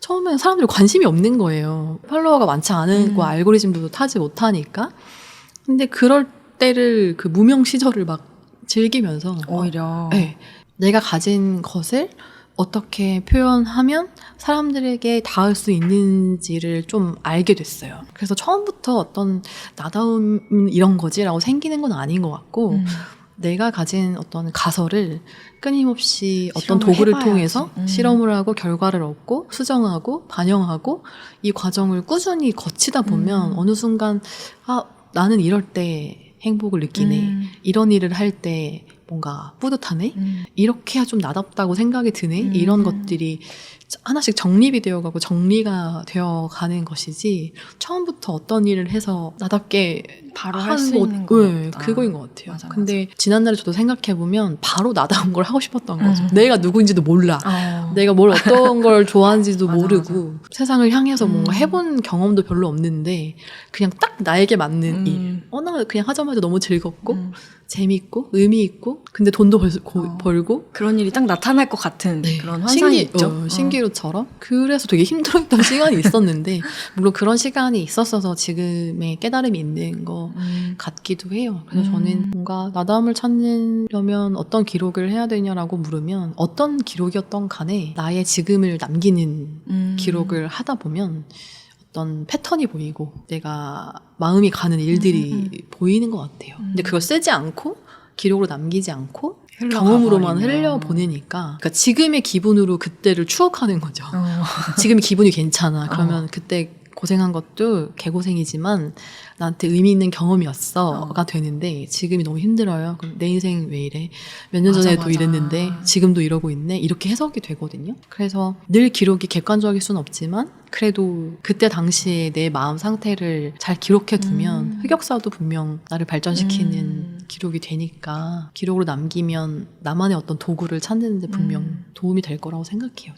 처음엔 사람들이 관심이 없는 거예요. 팔로워가 많지 않고 알고리즘도 타지 못하니까. 근데 그럴 때를 그 무명 시절을 막 즐기면서 오히려 네, 내가 가진 것을 어떻게 표현하면 사람들에게 닿을 수 있는지를 좀 알게 됐어요. 그래서 처음부터 어떤 나다움은 이런 거지라고 생기는 건 아닌 것 같고 내가 가진 어떤 가설을 끊임없이 어떤 실험을 도구를 해봐야지. 통해서 실험을 하고 결과를 얻고 수정하고 반영하고 이 과정을 꾸준히 거치다 보면 어느 순간 나는 이럴 때 행복을 느끼네. 이런 일을 할 때 뭔가 뿌듯하네. 이렇게 해야 좀 나답다고 생각이 드네. 이런 것들이 하나씩 정립이 되어가고 정리가 되어가는 것이지 처음부터 어떤 일을 해서 나답게 바로 할 수 뭐, 있는 거 네, 그거인 것 같아요. 맞아, 근데 지난날에 저도 생각해보면 바로 나다운 걸 하고 싶었던 거죠. 내가 누구인지도 몰라. 내가 뭘 어떤 걸 좋아하는지도 맞아, 모르고 세상을 향해서 뭔가 해본 경험도 별로 없는데 그냥 딱 나에게 맞는 일. 나 그냥 하자마자 너무 즐겁고 재밌고 의미 있고 근데 돈도 벌고 그런 일이 딱 나타날 것 같은 네. 그런 환상이 있죠. 신기루처럼. 그래서 되게 힘들었던 시간이 있었는데 물론 그런 시간이 있었어서 지금의 깨달음이 있는 것 같기도 해요. 그래서 저는 뭔가 나다움을 찾으려면 어떤 기록을 해야 되냐라고 물으면 어떤 기록이었던 간에 나의 지금을 남기는 기록을 하다 보면 어떤 패턴이 보이고 내가 마음이 가는 일들이 보이는 것 같아요. 근데 그걸 쓰지 않고 기록으로 남기지 않고 경험으로만 흘려보내니까 그러니까 지금의 기분으로 그때를 추억하는 거죠. 지금 기분이 괜찮아. 그러면 그때 고생한 것도 개고생이지만 나한테 의미 있는 경험이었어가 되는데 지금이 너무 힘들어요. 그럼 내 인생 왜 이래? 몇 년 전에도 이랬는데 지금도 이러고 있네? 이렇게 해석이 되거든요. 그래서 늘 기록이 객관적일 수는 없지만 그래도 그때 당시에 내 마음 상태를 잘 기록해 두면 흑역사도 분명 나를 발전시키는 기록이 되니까 기록으로 남기면 나만의 어떤 도구를 찾는 데 분명 도움이 될 거라고 생각해요.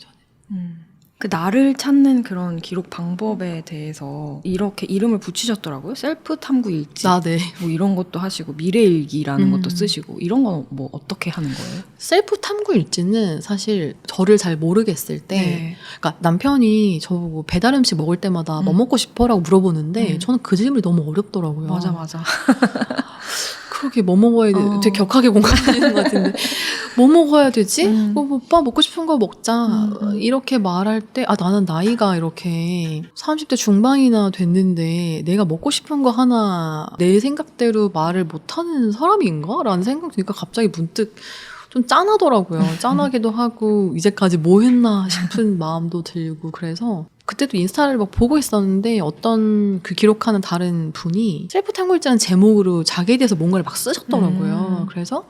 저는. 그 나를 찾는 그런 기록 방법에 대해서 이렇게 이름을 붙이셨더라고요. 셀프 탐구 일지. 네. 뭐 이런 것도 하시고 미래일기라는 것도 쓰시고 이런 건 뭐 어떻게 하는 거예요? 셀프 탐구 일지는 사실 저를 잘 모르겠을 때 그러니까 남편이 저보고 배달 음식 먹을 때마다 뭐 먹고 싶어라고 물어보는데 저는 그 질문이 너무 어렵더라고요. 맞아. 그렇게 뭐 먹어야 돼? 되게 격하게 공감하는 것 같은데 뭐 먹어야 되지? 오빠 먹고 싶은 거 먹자 이렇게 말할 때 나는 나이가 이렇게 30대 중반이나 됐는데 내가 먹고 싶은 거 하나 내 생각대로 말을 못하는 사람인가? 라는 생각 드니까 갑자기 문득 좀 짠하더라고요. 짠하기도 하고 이제까지 뭐 했나 싶은 마음도 들고 그래서 그때도 인스타를 막 보고 있었는데 어떤 그 기록하는 다른 분이 셀프 탐구일지라는 제목으로 자기에 대해서 뭔가를 막 쓰셨더라고요. 그래서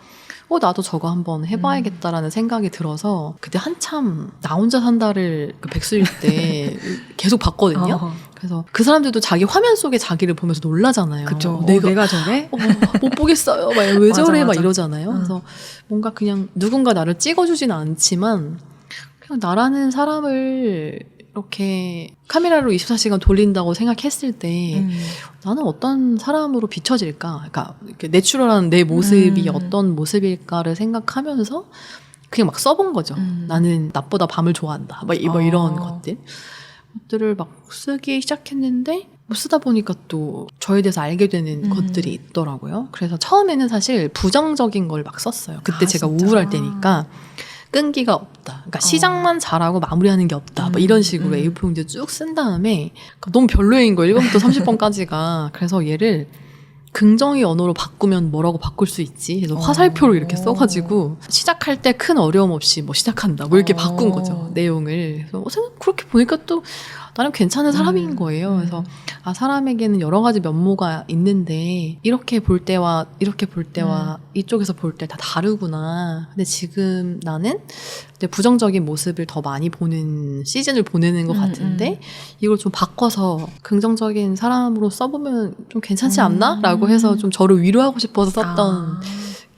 나도 저거 한번 해봐야겠다라는 생각이 들어서 그때 한참 나 혼자 산다를 그 백수일 때 계속 봤거든요. 그래서 그 사람들도 자기 화면 속에 자기를 보면서 놀라잖아요. 그쵸. 내가 저래? 못 보겠어요. 막 왜 저래? 막 맞아. 이러잖아요. 그래서 뭔가 그냥 누군가 나를 찍어주지는 않지만 그냥 나라는 사람을 이렇게 카메라로 24시간 돌린다고 생각했을 때 나는 어떤 사람으로 비춰질까? 그러니까 이렇게 내추럴한 내 모습이 어떤 모습일까를 생각하면서 그냥 막 써본 거죠. 나는 낮보다 밤을 좋아한다. 막 이런 것들을 막 쓰기 시작했는데 쓰다 보니까 또 저에 대해서 알게 되는 것들이 있더라고요. 그래서 처음에는 사실 부정적인 걸 막 썼어요. 그때 제가 진짜? 우울할 때니까 끈기가 없다. 그러니까 시작만 잘하고 마무리하는 게 없다. 뭐 이런 식으로 A4 용지에 쭉 쓴 다음에 너무 별로인 거예요. 1번부터 30번까지가. 그래서 얘를 긍정의 언어로 바꾸면 뭐라고 바꿀 수 있지? 그래서 화살표로 이렇게 써가지고 시작할 때 큰 어려움 없이 뭐 시작한다. 뭐 이렇게 바꾼 거죠. 내용을. 그래서 그렇게 보니까 또 나름 괜찮은 사람인 거예요. 그래서 아, 사람에게는 여러 가지 면모가 있는데 이렇게 볼 때와 이렇게 볼 때와 이쪽에서 볼 때 다 다르구나. 근데 지금 나는 이제 부정적인 모습을 더 많이 보는 시즌을 보내는 것 같은데 이걸 좀 바꿔서 긍정적인 사람으로 써보면 좀 괜찮지 않나? 라고 해서 좀 저를 위로하고 싶어서 썼던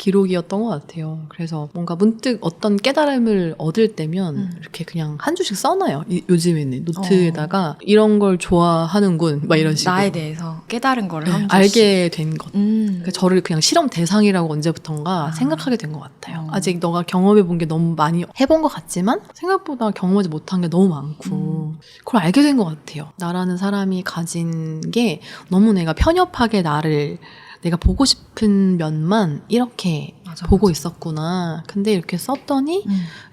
기록이었던 것 같아요. 그래서 뭔가 문득 어떤 깨달음을 얻을 때면 이렇게 그냥 한 줄씩 써놔요. 요즘에는 노트에다가 이런 걸 좋아하는군 막 이런 식으로 나에 대해서 깨달은 거를 네, 한 줄씩. 알게 된 것. 그러니까 저를 그냥 실험 대상이라고 언제부턴가 생각하게 된 것 같아요. 아직 너가 경험해 본 게 너무 많이 해본 것 같지만 생각보다 경험하지 못한 게 너무 많고 그걸 알게 된 것 같아요. 나라는 사람이 가진 게 너무 내가 편협하게 나를 내가 보고 싶은 면만 이렇게 보고 있었구나. 근데 이렇게 썼더니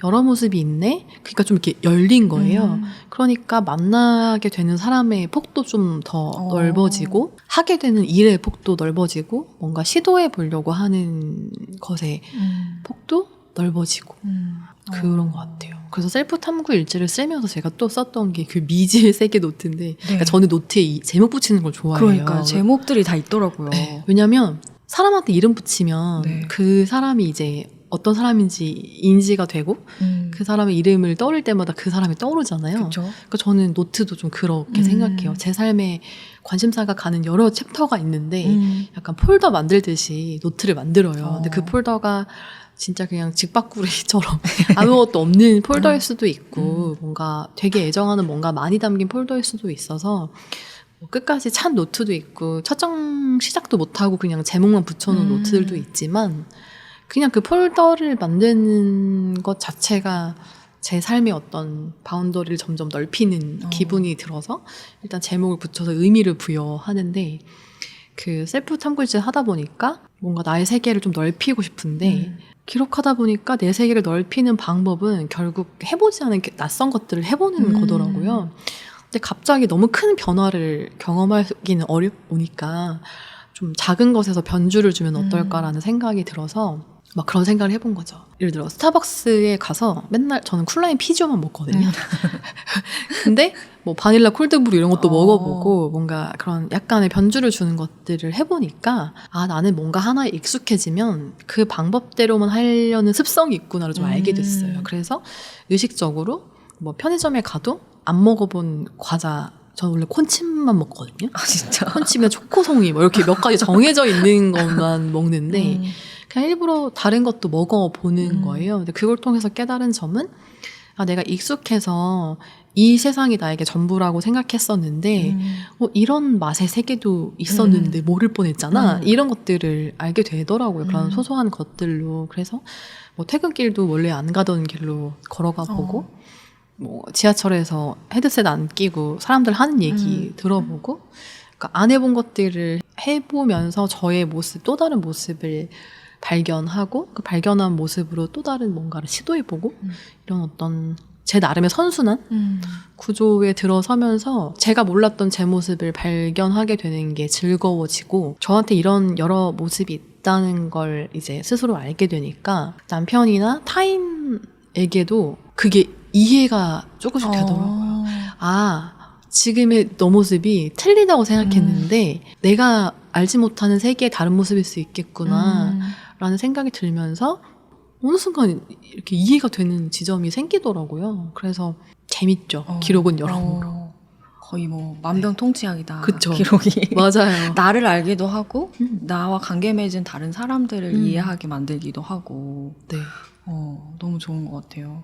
여러 모습이 있네? 그러니까 좀 이렇게 열린 거예요. 그러니까 만나게 되는 사람의 폭도 좀 더 넓어지고 하게 되는 일의 폭도 넓어지고 뭔가 시도해 보려고 하는 것의 폭도 넓어지고 그런 것 같아요. 그래서 셀프 탐구 일지를 쓰면서 제가 또 썼던 게 그 미지의 세계 노트인데 그러니까 저는 노트에 이 제목 붙이는 걸 좋아해요. 그러니까 제목들이 다 있더라고요. 네. 왜냐면 사람한테 이름 붙이면 그 사람이 이제 어떤 사람인지 인지가 되고 그 사람의 이름을 떠올릴 때마다 그 사람이 떠오르잖아요. 그쵸? 그러니까 저는 노트도 좀 그렇게 생각해요. 제 삶에 관심사가 가는 여러 챕터가 있는데 약간 폴더 만들듯이 노트를 만들어요. 근데 그 폴더가 진짜 그냥 직박구리처럼 아무것도 없는 폴더일 수도 있고 뭔가 되게 애정하는 뭔가 많이 담긴 폴더일 수도 있어서 뭐 끝까지 찬 노트도 있고 첫정 시작도 못하고 그냥 제목만 붙여놓은 노트들도 있지만 그냥 그 폴더를 만드는 것 자체가 제 삶의 어떤 바운더리를 점점 넓히는 기분이 들어서 일단 제목을 붙여서 의미를 부여하는데 그 셀프 탐구일지 하다 보니까 뭔가 나의 세계를 좀 넓히고 싶은데 기록하다 보니까 내 세계를 넓히는 방법은 결국 해보지 않은 낯선 것들을 해보는 거더라고요. 근데 갑자기 너무 큰 변화를 경험하기는 어려우니까 좀 작은 것에서 변주를 주면 어떨까라는 생각이 들어서 막 그런 생각을 해본 거죠. 예를 들어 스타벅스에 가서 맨날 저는 쿨라인 피지오만 먹거든요. 근데 뭐 바닐라 콜드브루 이런 것도 먹어보고 뭔가 그런 약간의 변주를 주는 것들을 해보니까 아 나는 뭔가 하나에 익숙해지면 그 방법대로만 하려는 습성이 있구나를 좀 알게 됐어요. 그래서 의식적으로 뭐 편의점에 가도 안 먹어본 과자 저는 원래 콘칩만 먹거든요. 아 진짜? 콘칩이나 초코송이 뭐 이렇게 몇 가지 정해져 있는 것만 먹는데 그냥 일부러 다른 것도 먹어보는 거예요. 근데 그걸 통해서 깨달은 점은 아, 내가 익숙해서 이 세상이 나에게 전부라고 생각했었는데 이런 맛의 세계도 있었는데 모를 뻔했잖아. 이런 것들을 알게 되더라고요. 그런 소소한 것들로. 그래서 뭐 퇴근길도 원래 안 가던 길로 걸어가 보고 뭐 지하철에서 헤드셋 안 끼고 사람들 하는 얘기 들어보고 그러니까 안 해본 것들을 해보면서 저의 모습, 또 다른 모습을 발견하고 그 발견한 모습으로 또 다른 뭔가를 시도해보고 이런 어떤 제 나름의 선순환 구조에 들어서면서 제가 몰랐던 제 모습을 발견하게 되는 게 즐거워지고 저한테 이런 여러 모습이 있다는 걸 이제 스스로 알게 되니까 남편이나 타인에게도 그게 이해가 조금씩 되더라고요. 아, 지금의 너 모습이 틀리다고 생각했는데 내가 알지 못하는 세계의 다른 모습일 수 있겠구나 라는 생각이 들면서 어느 순간 이렇게 이해가 되는 지점이 생기더라고요. 그래서 재밌죠. 기록은 여러모로. 거의 뭐 만병통치약이다. 그쵸. 기록이. 맞아요. 나를 알기도 하고 나와 관계 맺은 다른 사람들을 이해하게 만들기도 하고 네. 너무 좋은 것 같아요.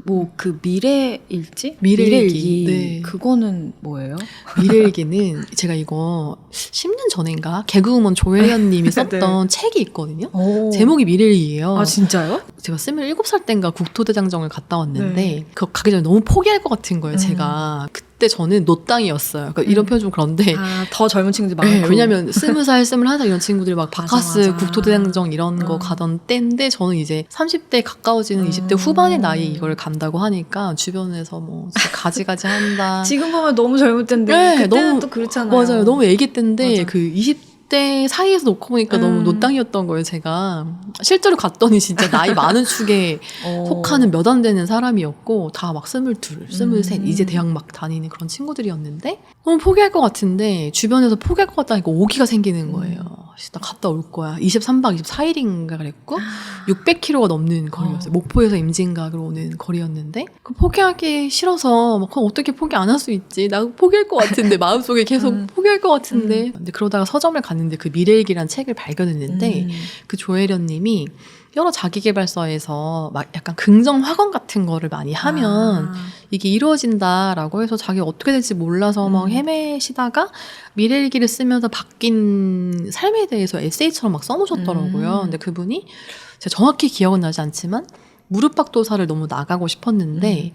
뭐 그 미래일지? 미래일기. 네. 그거는 뭐예요? 미래일기는 제가 이거 10년 전인가 개그우먼 조혜연 님이 썼던 책이 있거든요. 제목이 미래일기예요. 아 진짜요? 제가 27살 땐가 국토대장정을 갔다 왔는데 그거 가기 전에 너무 포기할 것 같은 거예요. 제가 그때 저는 노땅이었어요. 그러니까 이런 표현 좀 그런데 더 젊은 친구들 많고 네, 왜냐면 20살, 21살 이런 친구들이 막 바카스, 맞아. 국토대장정 이런 거 가던 때인데 저는 이제 30대 가까워지는 20대 후반의 나이에 이걸 간다고 하니까 주변에서 뭐 진짜 가지가지 한다. 지금 보면 너무 젊을 텐데 네, 그때는 너무, 또 그렇잖아요. 맞아요. 너무 애기 때인데 맞아. 그 20대 사이에서 놓고 보니까 너무 노땅이었던 거예요, 제가. 실제로 갔더니 진짜 나이 많은 축에 속하는 몇 안 되는 사람이었고, 다 막 22, 23, 이제 대학 막 다니는 그런 친구들이었는데, 너무 포기할 것 같은데, 주변에서 포기할 것 같다니까 오기가 생기는 거예요. 나 갔다 올 거야. 23박 24일인가 그랬고, 600km가 넘는 거리였어요. 목포에서 임진각으로 오는 거리였는데, 그 포기하기 싫어서, 막, 그럼 어떻게 포기 안 할 수 있지? 나 포기할 것 같은데, 마음속에 계속 포기할 것 같은데. 근데 그러다가 서점을 갔는데 그 미래일기란 책을 발견했는데, 그 조혜련 님이 여러 자기계발서에서 막 약간 긍정 확언 같은 거를 많이 하면 이게 이루어진다라고 해서 자기가 어떻게 될지 몰라서 막 헤매시다가 미래일기를 쓰면서 바뀐 삶에 대해서 에세이처럼 막 써놓으셨더라고요. 근데 그분이 제가 정확히 기억은 나지 않지만 무릎팍도사를 너무 나가고 싶었는데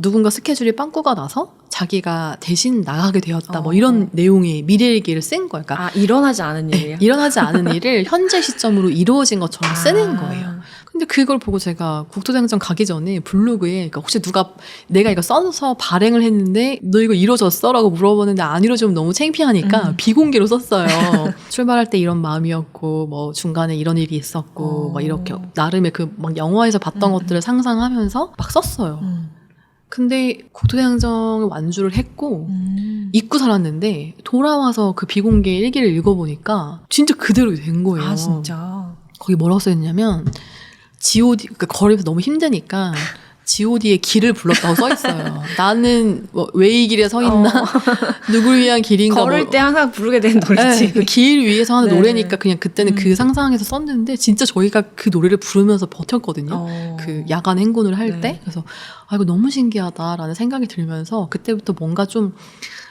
누군가 스케줄이 빵꾸가 나서 자기가 대신 나가게 되었다. 뭐 이런 내용의 미래일기를 쓴 거예요. 그러니까 일어나지 않은 일이에요? 일어나지 않은 일을 현재 시점으로 이루어진 것처럼 쓰는 거예요. 근데 그걸 보고 제가 국토대장정 가기 전에 블로그에 그러니까 혹시 누가 내가 이거 써서 발행을 했는데 너 이거 이루어졌어? 라고 물어보는데 안 이루어지면 너무 창피하니까 비공개로 썼어요. 출발할 때 이런 마음이었고 뭐 중간에 이런 일이 있었고 막 이렇게 나름의 그 막 영화에서 봤던 것들을 상상하면서 막 썼어요. 근데 국토대장정을 완주를 했고 잊고 살았는데 돌아와서 그 비공개 일기를 읽어보니까 진짜 그대로 된 거예요. 아 진짜? 거기 뭐라고 써있냐면 G.O.D. 그러니까 걸으면서 너무 힘드니까 G.O.D의 길을 불렀다고 써있어요. 나는 뭐 왜 이 길에 서 있나? 누굴 위한 길인가? 걸을 때 항상 부르게 되는 노래지. 네, 그 길 위에서 하는 네. 노래니까 그냥 그때는 그 상상에서 썼는데 진짜 저희가 그 노래를 부르면서 버텼거든요. 그 야간 행군을 할 때. 그래서 아 이거 너무 신기하다라는 생각이 들면서 그때부터 뭔가 좀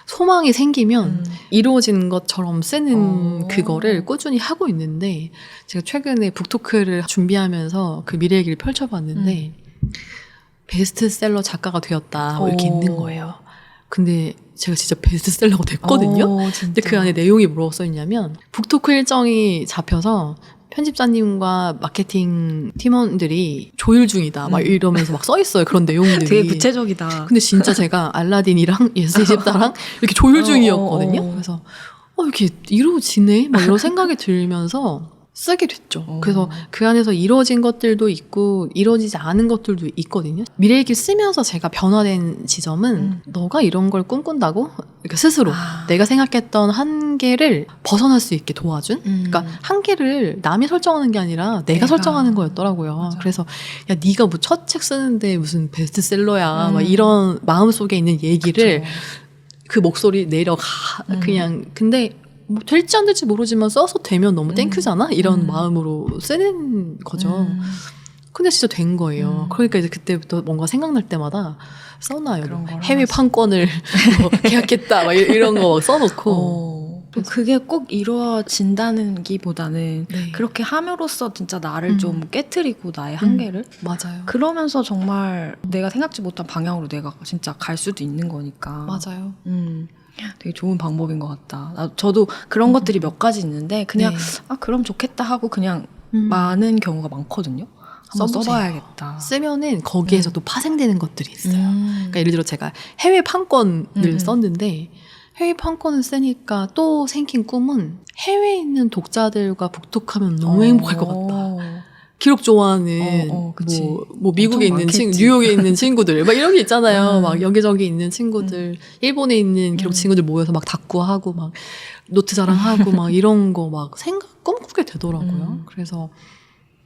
소망이 생기면 이루어진 것처럼 쓰는 그거를 꾸준히 하고 있는데 제가 최근에 북토크를 준비하면서 그 미래의 길을 펼쳐봤는데 베스트셀러 작가가 되었다 뭐 이렇게 있는 거예요. 근데 제가 진짜 베스트셀러가 됐거든요. 근데 그 안에 내용이 뭐라고 써있냐면 북토크 일정이 잡혀서 편집자님과 마케팅 팀원들이 조율 중이다 막 이러면서 막 써있어요. 그런 내용들이. 되게 구체적이다. 근데 진짜 제가 알라딘이랑 예스24랑 이렇게 조율 중이었거든요. 그래서 이렇게 이루어지네? 막 이런 생각이 들면서 쓰게 됐죠. 그래서 그 안에서 이루어진 것들도 있고 이루어지지 않은 것들도 있거든요. 미래일기 쓰면서 제가 변화된 지점은 너가 이런 걸 꿈꾼다고? 그러니까 스스로 내가 생각했던 한계를 벗어날 수 있게 도와준? 그러니까 한계를 남이 설정하는 게 아니라 내가 설정하는 거였더라고요. 맞아. 그래서 야 네가 뭐 첫 책 쓰는데 무슨 베스트셀러야 막 이런 마음속에 있는 얘기를 그쵸. 그 목소리 내려가 그냥 근데 뭐 될지 안 될지 모르지만 써서 되면 너무 땡큐잖아? 이런 마음으로 쓰는 거죠. 근데 진짜 된 거예요. 그러니까 이제 그때부터 뭔가 생각날 때마다 써놔요. 해외 판권을 뭐 계약했다 막 이런 거 막 써놓고. 그게 꼭 이루어진다는 기보다는 그렇게 함으로써 진짜 나를 좀 깨트리고 나의 한계를 맞아요. 그러면서 정말 내가 생각지 못한 방향으로 내가 진짜 갈 수도 있는 거니까. 맞아요. 되게 좋은 방법인 것 같다. 저도 그런 것들이 몇 가지 있는데 그냥 그럼 좋겠다 하고 그냥 많은 경우가 많거든요. 한번 써봐야겠다. 쓰면은 거기에서 또 파생되는 것들이 있어요. 그러니까 예를 들어 제가 해외 판권을 썼는데 해외 판권을 쓰니까 또 생긴 꿈은 해외에 있는 독자들과 북톡하면 너무 행복할 것 같다. 기록 좋아하는 뭐 미국에 있는 친구, 뉴욕에 있는 친구들 막 이런 게 있잖아요. 막 여기저기 있는 친구들, 일본에 있는 기록 친구들 모여서 막 다꾸하고 막 노트 자랑하고 막 이런 거 막 꿈꾸게 되더라고요. 그래서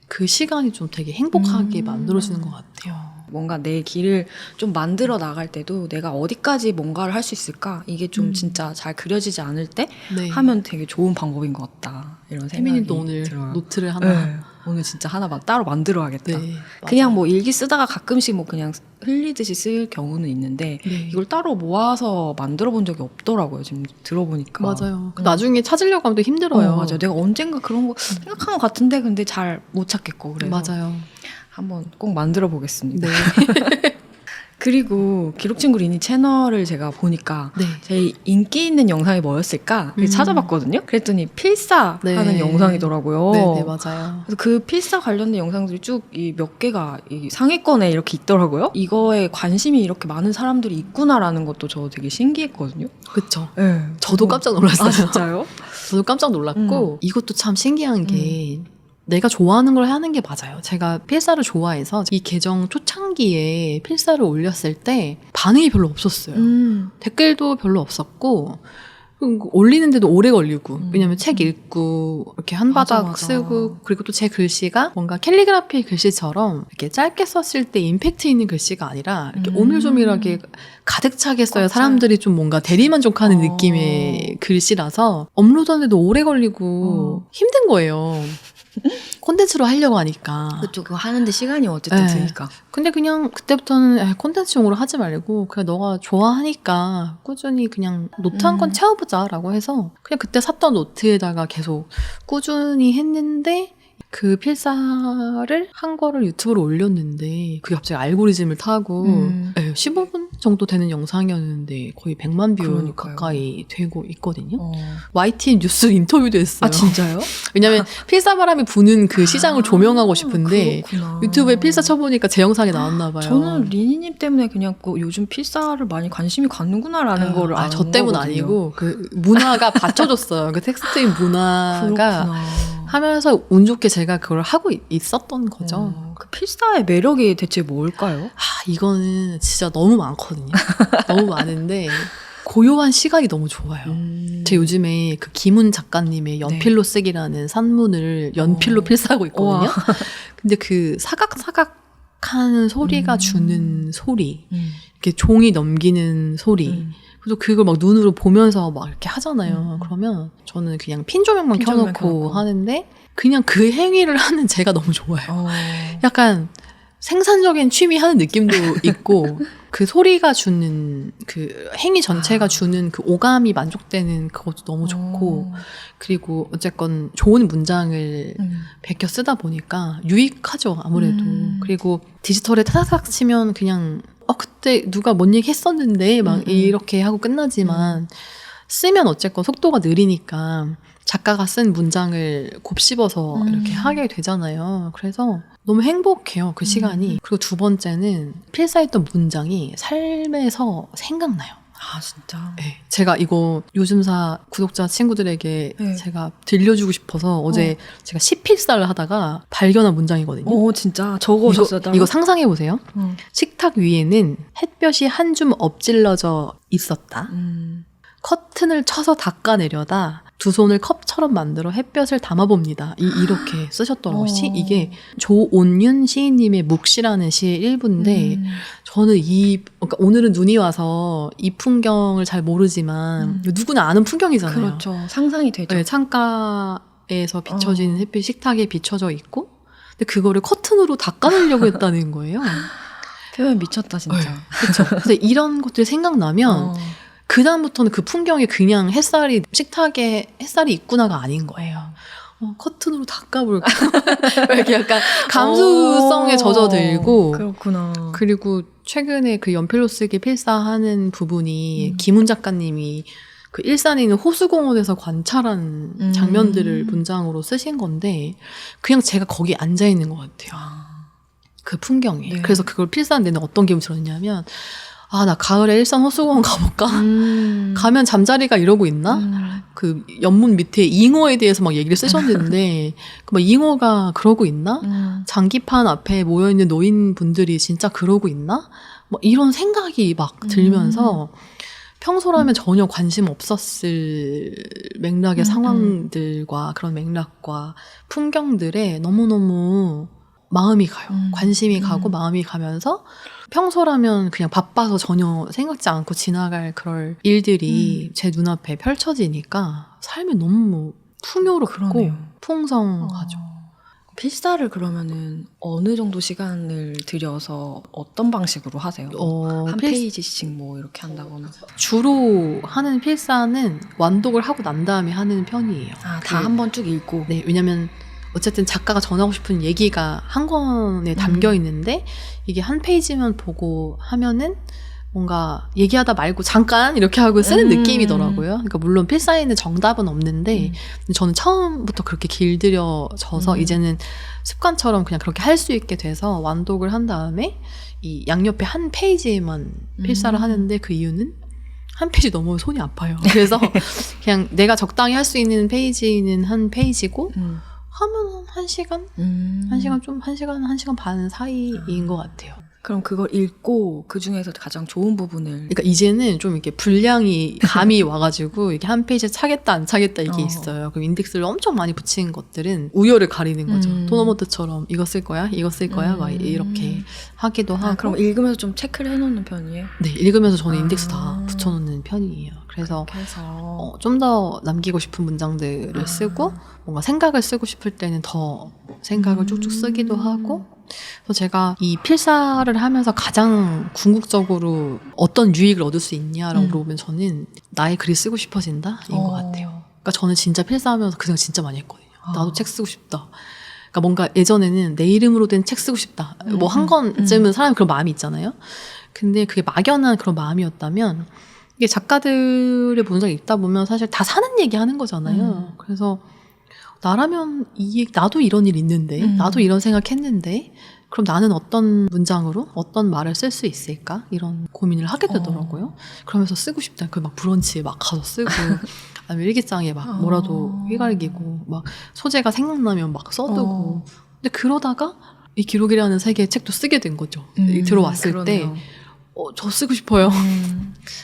그 시간이 좀 되게 행복하게 만들어지는 것 같아요. 뭔가 내 길을 좀 만들어 나갈 때도 내가 어디까지 뭔가를 할 수 있을까? 이게 좀 진짜 잘 그려지지 않을 때 하면 되게 좋은 방법인 것 같다. 이런 생각이 혜민이도 오늘 들어요. 노트를 하나 오늘 진짜 하나 따로 만들어야겠다. 네, 그냥 뭐 일기 쓰다가 가끔씩 뭐 그냥 흘리듯이 쓸 경우는 있는데 이걸 따로 모아서 만들어 본 적이 없더라고요. 지금 들어보니까. 맞아요. 나중에 찾으려고 하면 또 힘들어요. 맞아요. 내가 언젠가 그런 거 생각한 것 같은데 근데 잘 못 찾겠고 그래서 맞아요. 한번 꼭 만들어 보겠습니다. 네. 그리고 기록친구 리니 채널을 제가 보니까 제일 인기 있는 영상이 뭐였을까 찾아봤거든요. 그랬더니 필사 하는 영상이더라고요. 네, 맞아요. 그래서 그 필사 관련된 영상들이 쭉 몇 개가 이 상위권에 이렇게 있더라고요. 이거에 관심이 이렇게 많은 사람들이 있구나라는 것도 저 되게 신기했거든요. 그쵸. 네. 저도 깜짝 놀랐어요. 아, 진짜요? 저도 깜짝 놀랐고 이것도 참 신기한 게 내가 좋아하는 걸 하는 게 맞아요. 제가 필사를 좋아해서 이 계정 초창기에 필사를 올렸을 때 반응이 별로 없었어요. 댓글도 별로 없었고 올리는데도 오래 걸리고 왜냐면 책 읽고 이렇게 한 바닥 맞아. 쓰고 그리고 또 제 글씨가 뭔가 캘리그라피 글씨처럼 이렇게 짧게 썼을 때 임팩트 있는 글씨가 아니라 이렇게 오밀조밀하게 가득 차게 써야 사람들이 좀 뭔가 대리만족하는 느낌의 글씨라서 업로드하는데도 오래 걸리고 힘든 거예요. 콘텐츠로 하려고 하니까. 그쵸, 그거 하는데 시간이 어쨌든 네. 드니까. 근데 그냥 그때부터는 콘텐츠용으로 하지 말고 그냥 너가 좋아하니까 꾸준히 그냥 노트 한 권 채워보자라고 해서 그냥 그때 샀던 노트에다가 계속 꾸준히 했는데 그 필사를 한 거를 유튜브로 올렸는데 그게 갑자기 알고리즘을 타고 15분 정도 되는 영상이었는데 거의 100만 뷰 그러니까요. 가까이 되고 있거든요. YTN 뉴스 인터뷰도 했어요. 아, 진짜요? 왜냐면 필사바람이 부는 그 시장을 조명하고 싶은데 그렇구나. 유튜브에 필사 쳐보니까 제 영상이 나왔나 봐요. 저는 리니님 때문에 그냥 요즘 필사를 많이 관심이 갖는구나라는 거를 아는 저 때문 거거든요. 아니고 그 문화가 받쳐줬어요. 그 텍스트인 문화가 그렇구나. 하면서 운 좋게 제가 그걸 하고 있었던 거죠. 그 필사의 매력이 대체 뭘까요? 이거는 진짜 너무 많거든요. 너무 많은데 고요한 시각이 너무 좋아요. 제가 요즘에 그 김훈 작가님의 연필로 쓰기라는 산문을 연필로 필사하고 있거든요. 근데 그 사각사각하는 소리가 주는 소리, 이렇게 종이 넘기는 소리, 그래서 그걸 막 눈으로 보면서 막 이렇게 하잖아요. 그러면 저는 그냥 핀 조명만 켜놓고 하는데 그냥 그 행위를 하는 제가 너무 좋아요. 약간 생산적인 취미 하는 느낌도 있고 그 소리가 주는 그 행위 전체가 주는 그 오감이 만족되는 그것도 너무 좋고 그리고 어쨌건 좋은 문장을 베껴 쓰다 보니까 유익하죠 아무래도. 그리고 디지털에 타닥 치면 그냥 그때 누가 뭔 얘기 했었는데 막 이렇게 하고 끝나지만 쓰면 어쨌건 속도가 느리니까 작가가 쓴 문장을 곱씹어서 이렇게 하게 되잖아요. 그래서 너무 행복해요, 그 시간이. 그리고 두 번째는 필사했던 문장이 삶에서 생각나요. 아, 진짜? 네, 제가 이거 요즘사 구독자 친구들에게 제가 들려주고 싶어서 어제 제가 시필사를 하다가 발견한 문장이거든요. 진짜? 적어오셨어요? 이거 상상해보세요. 식탁 위에는 햇볕이 한 줌 엎질러져 있었다. 커튼을 쳐서 닦아내려다 두 손을 컵처럼 만들어 햇볕을 담아봅니다. 이렇게 쓰셨더라고요. 이게 조온윤 시인님의 묵시라는 시의 일부인데 저는 그러니까 오늘은 눈이 와서 이 풍경을 잘 모르지만 누구나 아는 풍경이잖아요. 그렇죠. 상상이 되죠. 네, 창가에서 비춰지는 햇빛 식탁에 비춰져 있고 근데 그거를 커튼으로 닦아내려고 했다는 거예요. 표현 미쳤다 진짜. 그렇죠. 근데 이런 것들이 생각나면 그 다음부터는 그 풍경에 그냥 식탁에 햇살이 있구나가 아닌 거예요. 커튼으로 닦아볼까? 이렇게 약간 감수성에 젖어들고. 그렇구나. 그리고 최근에 그 연필로 쓰기 필사하는 부분이 김훈 작가님이 그 일산에 있는 호수공원에서 관찰한 장면들을 문장으로 쓰신 건데 그냥 제가 거기 앉아 있는 것 같아요. 그 풍경에. 네. 그래서 그걸 필사한 데는 어떤 기분이 들었냐면 나 가을에 일산 호수공원 가볼까? 가면 잠자리가 이러고 있나? 그 연문 밑에 잉어에 대해서 막 얘기를 쓰셨는데 막 잉어가 그러고 있나? 장기판 앞에 모여있는 노인분들이 진짜 그러고 있나? 뭐 이런 생각이 막 들면서 평소라면 전혀 관심 없었을 맥락의 상황들과 그런 맥락과 풍경들에 너무너무 마음이 가요. 관심이 가고 마음이 가면서 평소라면 그냥 바빠서 전혀 생각지 않고 지나갈 그럴 일들이 제 눈앞에 펼쳐지니까 삶이 너무 풍요롭고 그러네요. 풍성하죠. 필사를 그러면은 어느 정도 시간을 들여서 어떤 방식으로 하세요? 한 페이지씩 뭐 이렇게 한다거나. 주로 하는 필사는 완독을 하고 난 다음에 하는 편이에요. 다 한 번 쭉 읽고. 네, 왜냐면 어쨌든 작가가 전하고 싶은 얘기가 한 권에 담겨 있는데 이게 한 페이지만 보고 하면은 뭔가 얘기하다 말고 잠깐 이렇게 하고 쓰는 느낌이더라고요. 그러니까 물론 필사에는 정답은 없는데 저는 처음부터 그렇게 길들여져서 이제는 습관처럼 그냥 그렇게 할 수 있게 돼서 완독을 한 다음에 이 양옆에 한 페이지만 필사를 하는데 그 이유는 한 페이지 넘으면 손이 아파요. 그래서 그냥 내가 적당히 할 수 있는 페이지는 한 페이지고 하면 1시간? 1시간 반 사이인 것 같아요. 그럼 그걸 읽고 그 중에서 가장 좋은 부분을. 그러니까 이제는 좀 이렇게 분량이 감이 와가지고 이게 한 페이지에 차겠다 안 차겠다 이게 있어요. 그럼 인덱스를 엄청 많이 붙이는 것들은 우열을 가리는 거죠. 토너먼트처럼 이거 쓸 거야? 이거 쓸 거야? 막 이렇게 하기도 하고. 그럼 읽으면서 좀 체크를 해놓는 편이에요? 네, 읽으면서 저는 인덱스 다 붙여놓는 편이에요. 그래서 좀 더 남기고 싶은 문장들을 쓰고 뭔가 생각을 쓰고 싶을 때는 더 생각을 쭉쭉 쓰기도 하고. 그래서 제가 이 필사를 하면서 가장 궁극적으로 어떤 유익을 얻을 수 있냐라고 물어보면 저는 나의 글이 쓰고 싶어진다? 인 것 같아요. 그러니까 저는 진짜 필사하면서 그 생각 진짜 많이 했거든요. 나도 책 쓰고 싶다. 그러니까 뭔가 예전에는 내 이름으로 된 책 쓰고 싶다. 뭐 한 권쯤은 사람이 그런 마음이 있잖아요. 근데 그게 막연한 그런 마음이었다면 이게 작가들의 본성이 있다 보면 사실 다 사는 얘기 하는 거잖아요. 그래서 나라면 나도 이런 일 있는데 나도 이런 생각했는데 그럼 나는 어떤 문장으로 어떤 말을 쓸 수 있을까? 이런 고민을 하게 되더라고요. 그러면서 쓰고 싶다. 그 막 브런치에 막 가서 쓰고 아니면 일기장에 막 뭐라도 휘갈기고 막 소재가 생각나면 막 써두고 근데 그러다가 이 기록이라는 세계의 책도 쓰게 된 거죠. 들어왔을 그러네요. 때 저 쓰고 싶어요.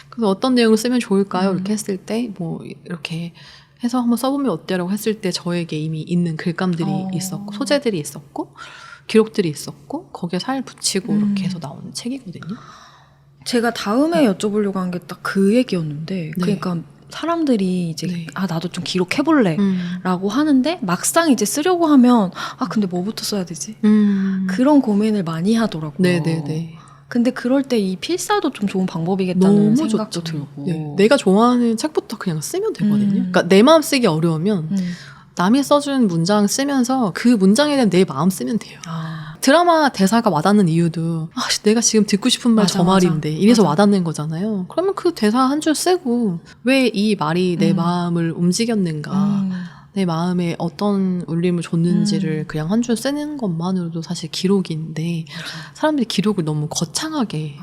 그래서 어떤 내용을 쓰면 좋을까요? 이렇게 했을 때 뭐 이렇게 해서 한번 써보면 어때라고 했을 때 저에게 이미 있는 글감들이 있었고 소재들이 있었고 기록들이 있었고 거기에 살 붙이고 이렇게 해서 나오는 책이거든요. 제가 다음에 여쭤보려고 한 게 딱 그 얘기였는데 그러니까 사람들이 이제 나도 좀 기록해볼래 라고 하는데 막상 이제 쓰려고 하면 근데 뭐부터 써야 되지? 그런 고민을 많이 하더라고요. 네네네. 근데 그럴 때 이 필사도 좀 좋은 방법이겠다는 너무 생각도 좋죠. 들고. 네. 내가 좋아하는 책부터 그냥 쓰면 되거든요. 그러니까 내 마음 쓰기 어려우면 남이 써준 문장 쓰면서 그 문장에 대한 내 마음 쓰면 돼요. 드라마 대사가 와닿는 이유도 내가 지금 듣고 싶은 말 저 말인데 이래서 와닿는 거잖아요. 그러면 그 대사 한 줄 쓰고 왜 이 말이 내 마음을 움직였는가 내 마음에 어떤 울림을 줬는지를 그냥 한 줄 쓰는 것만으로도 사실 기록인데 사람들이 기록을 너무 거창하게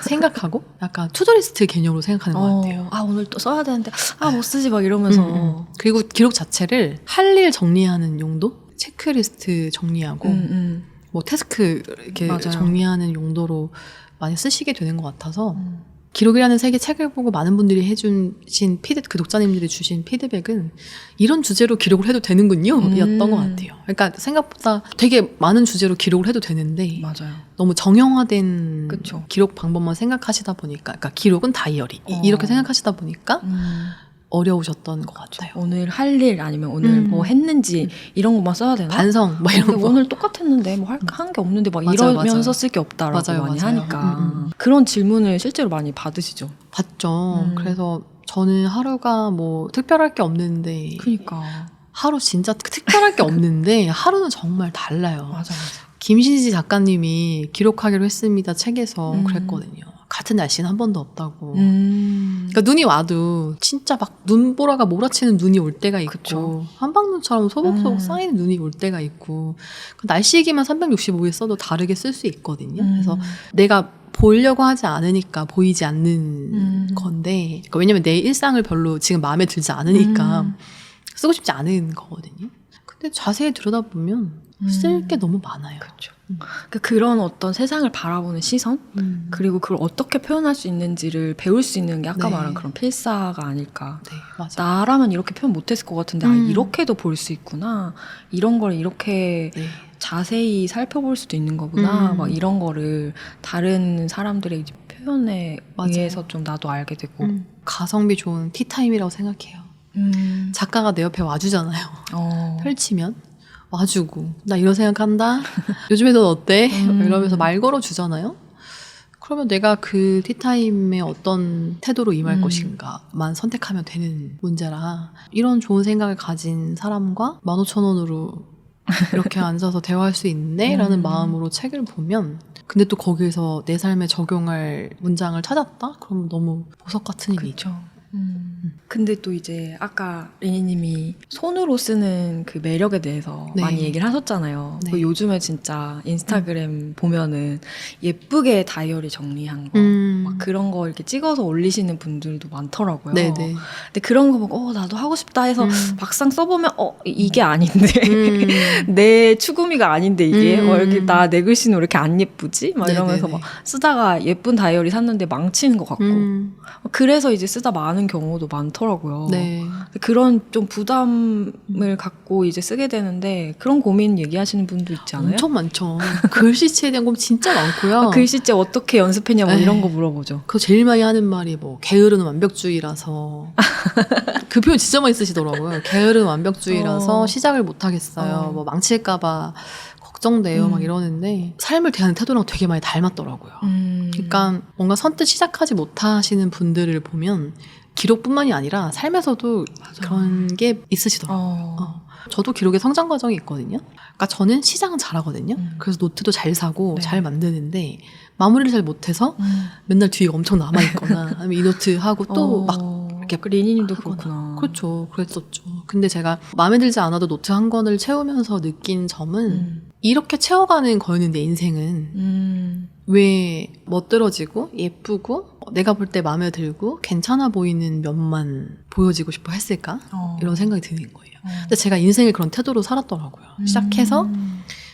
생각하고 약간 투더리스트 개념으로 생각하는 것 같아요. 오늘 또 써야 되는데 못 쓰지 막 이러면서 그리고 기록 자체를 할 일 정리하는 용도? 체크리스트 정리하고 뭐 태스크 이렇게 정리하는 용도로 많이 쓰시게 되는 것 같아서 기록이라는 세계 책을 보고 많은 분들이 해주신 그 독자님들이 주신 피드백은 이런 주제로 기록을 해도 되는군요 였던 것 같아요. 그러니까 생각보다 되게 많은 주제로 기록을 해도 되는데 너무 정형화된 기록 방법만 생각하시다 보니까 그러니까 기록은 다이어리 이렇게 생각하시다 보니까 어려우셨던 것 같아요. 오늘 할 일 아니면 오늘 뭐 했는지 이런 것만 써야 되나? 반성 막 이런 거. 오늘 똑같았는데 뭐 한 게 없는데 막 이러면서 쓸 게 없다라고 많이 하니까 그런 질문을 실제로 많이 받으시죠? 받죠. 그래서 저는 하루가 뭐 특별할 게 없는데 그러니까 하루 진짜 특별할 게 없는데 하루는 정말 달라요. 김신지 작가님이 기록하기로 했습니다 책에서 그랬거든요. 같은 날씨는 한 번도 없다고. 그러니까 눈이 와도 진짜 막 눈보라가 몰아치는 눈이 올 때가 있고 한방눈처럼 소복소복 쌓이는 눈이 올 때가 있고 날씨 얘기만 365일 써도 다르게 쓸 수 있거든요. 그래서 내가 보려고 하지 않으니까 보이지 않는 건데 그러니까 왜냐면 내 일상을 별로 지금 마음에 들지 않으니까 쓰고 싶지 않은 거거든요. 근데 자세히 들여다보면 쓸 게 너무 많아요. 그러니까 그런 어떤 세상을 바라보는 시선 그리고 그걸 어떻게 표현할 수 있는지를 배울 수 있는 게 아까 말한 그런 필사가 아닐까. 나라면 이렇게 표현 못했을 것 같은데 이렇게도 볼 수 있구나. 이런 걸 이렇게 자세히 살펴볼 수도 있는 거구나. 막 이런 거를 다른 사람들의 이제 표현에 의해서 좀 나도 알게 되고 가성비 좋은 티타임이라고 생각해요. 작가가 내 옆에 와주잖아요. 펼치면 와주고 나 이런 생각한다. 요즘에 넌 어때? 이러면서 말 걸어주잖아요. 그러면 내가 그 티타임에 어떤 태도로 임할 것인가만 선택하면 되는 문제라 이런 좋은 생각을 가진 사람과 15,000원으로 이렇게 앉아서 대화할 수 있네? 라는 마음으로 책을 보면 근데 또 거기서 내 삶에 적용할 문장을 찾았다? 그러면 너무 보석 같은 일이죠. 근데 또 이제 아까 리니님이 손으로 쓰는 그 매력에 대해서 네. 많이 얘기를 하셨잖아요. 네. 그 요즘에 진짜 인스타그램 보면은 예쁘게 다이어리 정리한 거, 막 그런 거 이렇게 찍어서 올리시는 분들도 많더라고요. 네네. 근데 그런 거 보고 나도 하고 싶다 해서 막상 써보면 이게 아닌데 내 추구미가 아닌데 이게 이렇게 내 글씨는 왜 이렇게 안 예쁘지? 막 이러면서 막 쓰다가 예쁜 다이어리 샀는데 망치는 것 같고 그래서 이제 쓰다 마는 경우도 많더라고요. 네. 그런 좀 부담을 갖고 이제 쓰게 되는데 그런 고민 얘기하시는 분도 있지 않아요? 엄청 많죠. 글씨체에 대한 고민 진짜 많고요. 글씨체 어떻게 연습했냐 뭐 에이. 이런 거 물어보죠. 그거 제일 많이 하는 말이 뭐 게으른 완벽주의라서 그 표현 진짜 많이 쓰시더라고요. 게으른 완벽주의라서 시작을 못 하겠어요. 뭐 망칠까봐 걱정돼요. 막 이러는데 삶을 대하는 태도랑 되게 많이 닮았더라고요. 그러니까 뭔가 선뜻 시작하지 못하시는 분들을 보면 기록뿐만이 아니라 삶에서도 그런 게 있으시더라고요. 저도 기록의 성장 과정이 있거든요. 그러니까 저는 시작은 잘하거든요. 그래서 노트도 잘 사고 네. 잘 만드는데 마무리를 잘 못해서 맨날 뒤에 엄청 남아있거나 아니면 이 노트 하고 또 막 이렇게 리니님도 하거나. 그렇구나. 그렇죠. 그랬었죠. 근데 제가 마음에 들지 않아도 노트 한 권을 채우면서 느낀 점은 이렇게 채워가는 거였는데 인생은 왜 멋들어지고 예쁘고 내가 볼 때 마음에 들고 괜찮아 보이는 면만 보여지고 싶어 했을까? 이런 생각이 드는 거예요. 근데 제가 인생을 그런 태도로 살았더라고요. 시작해서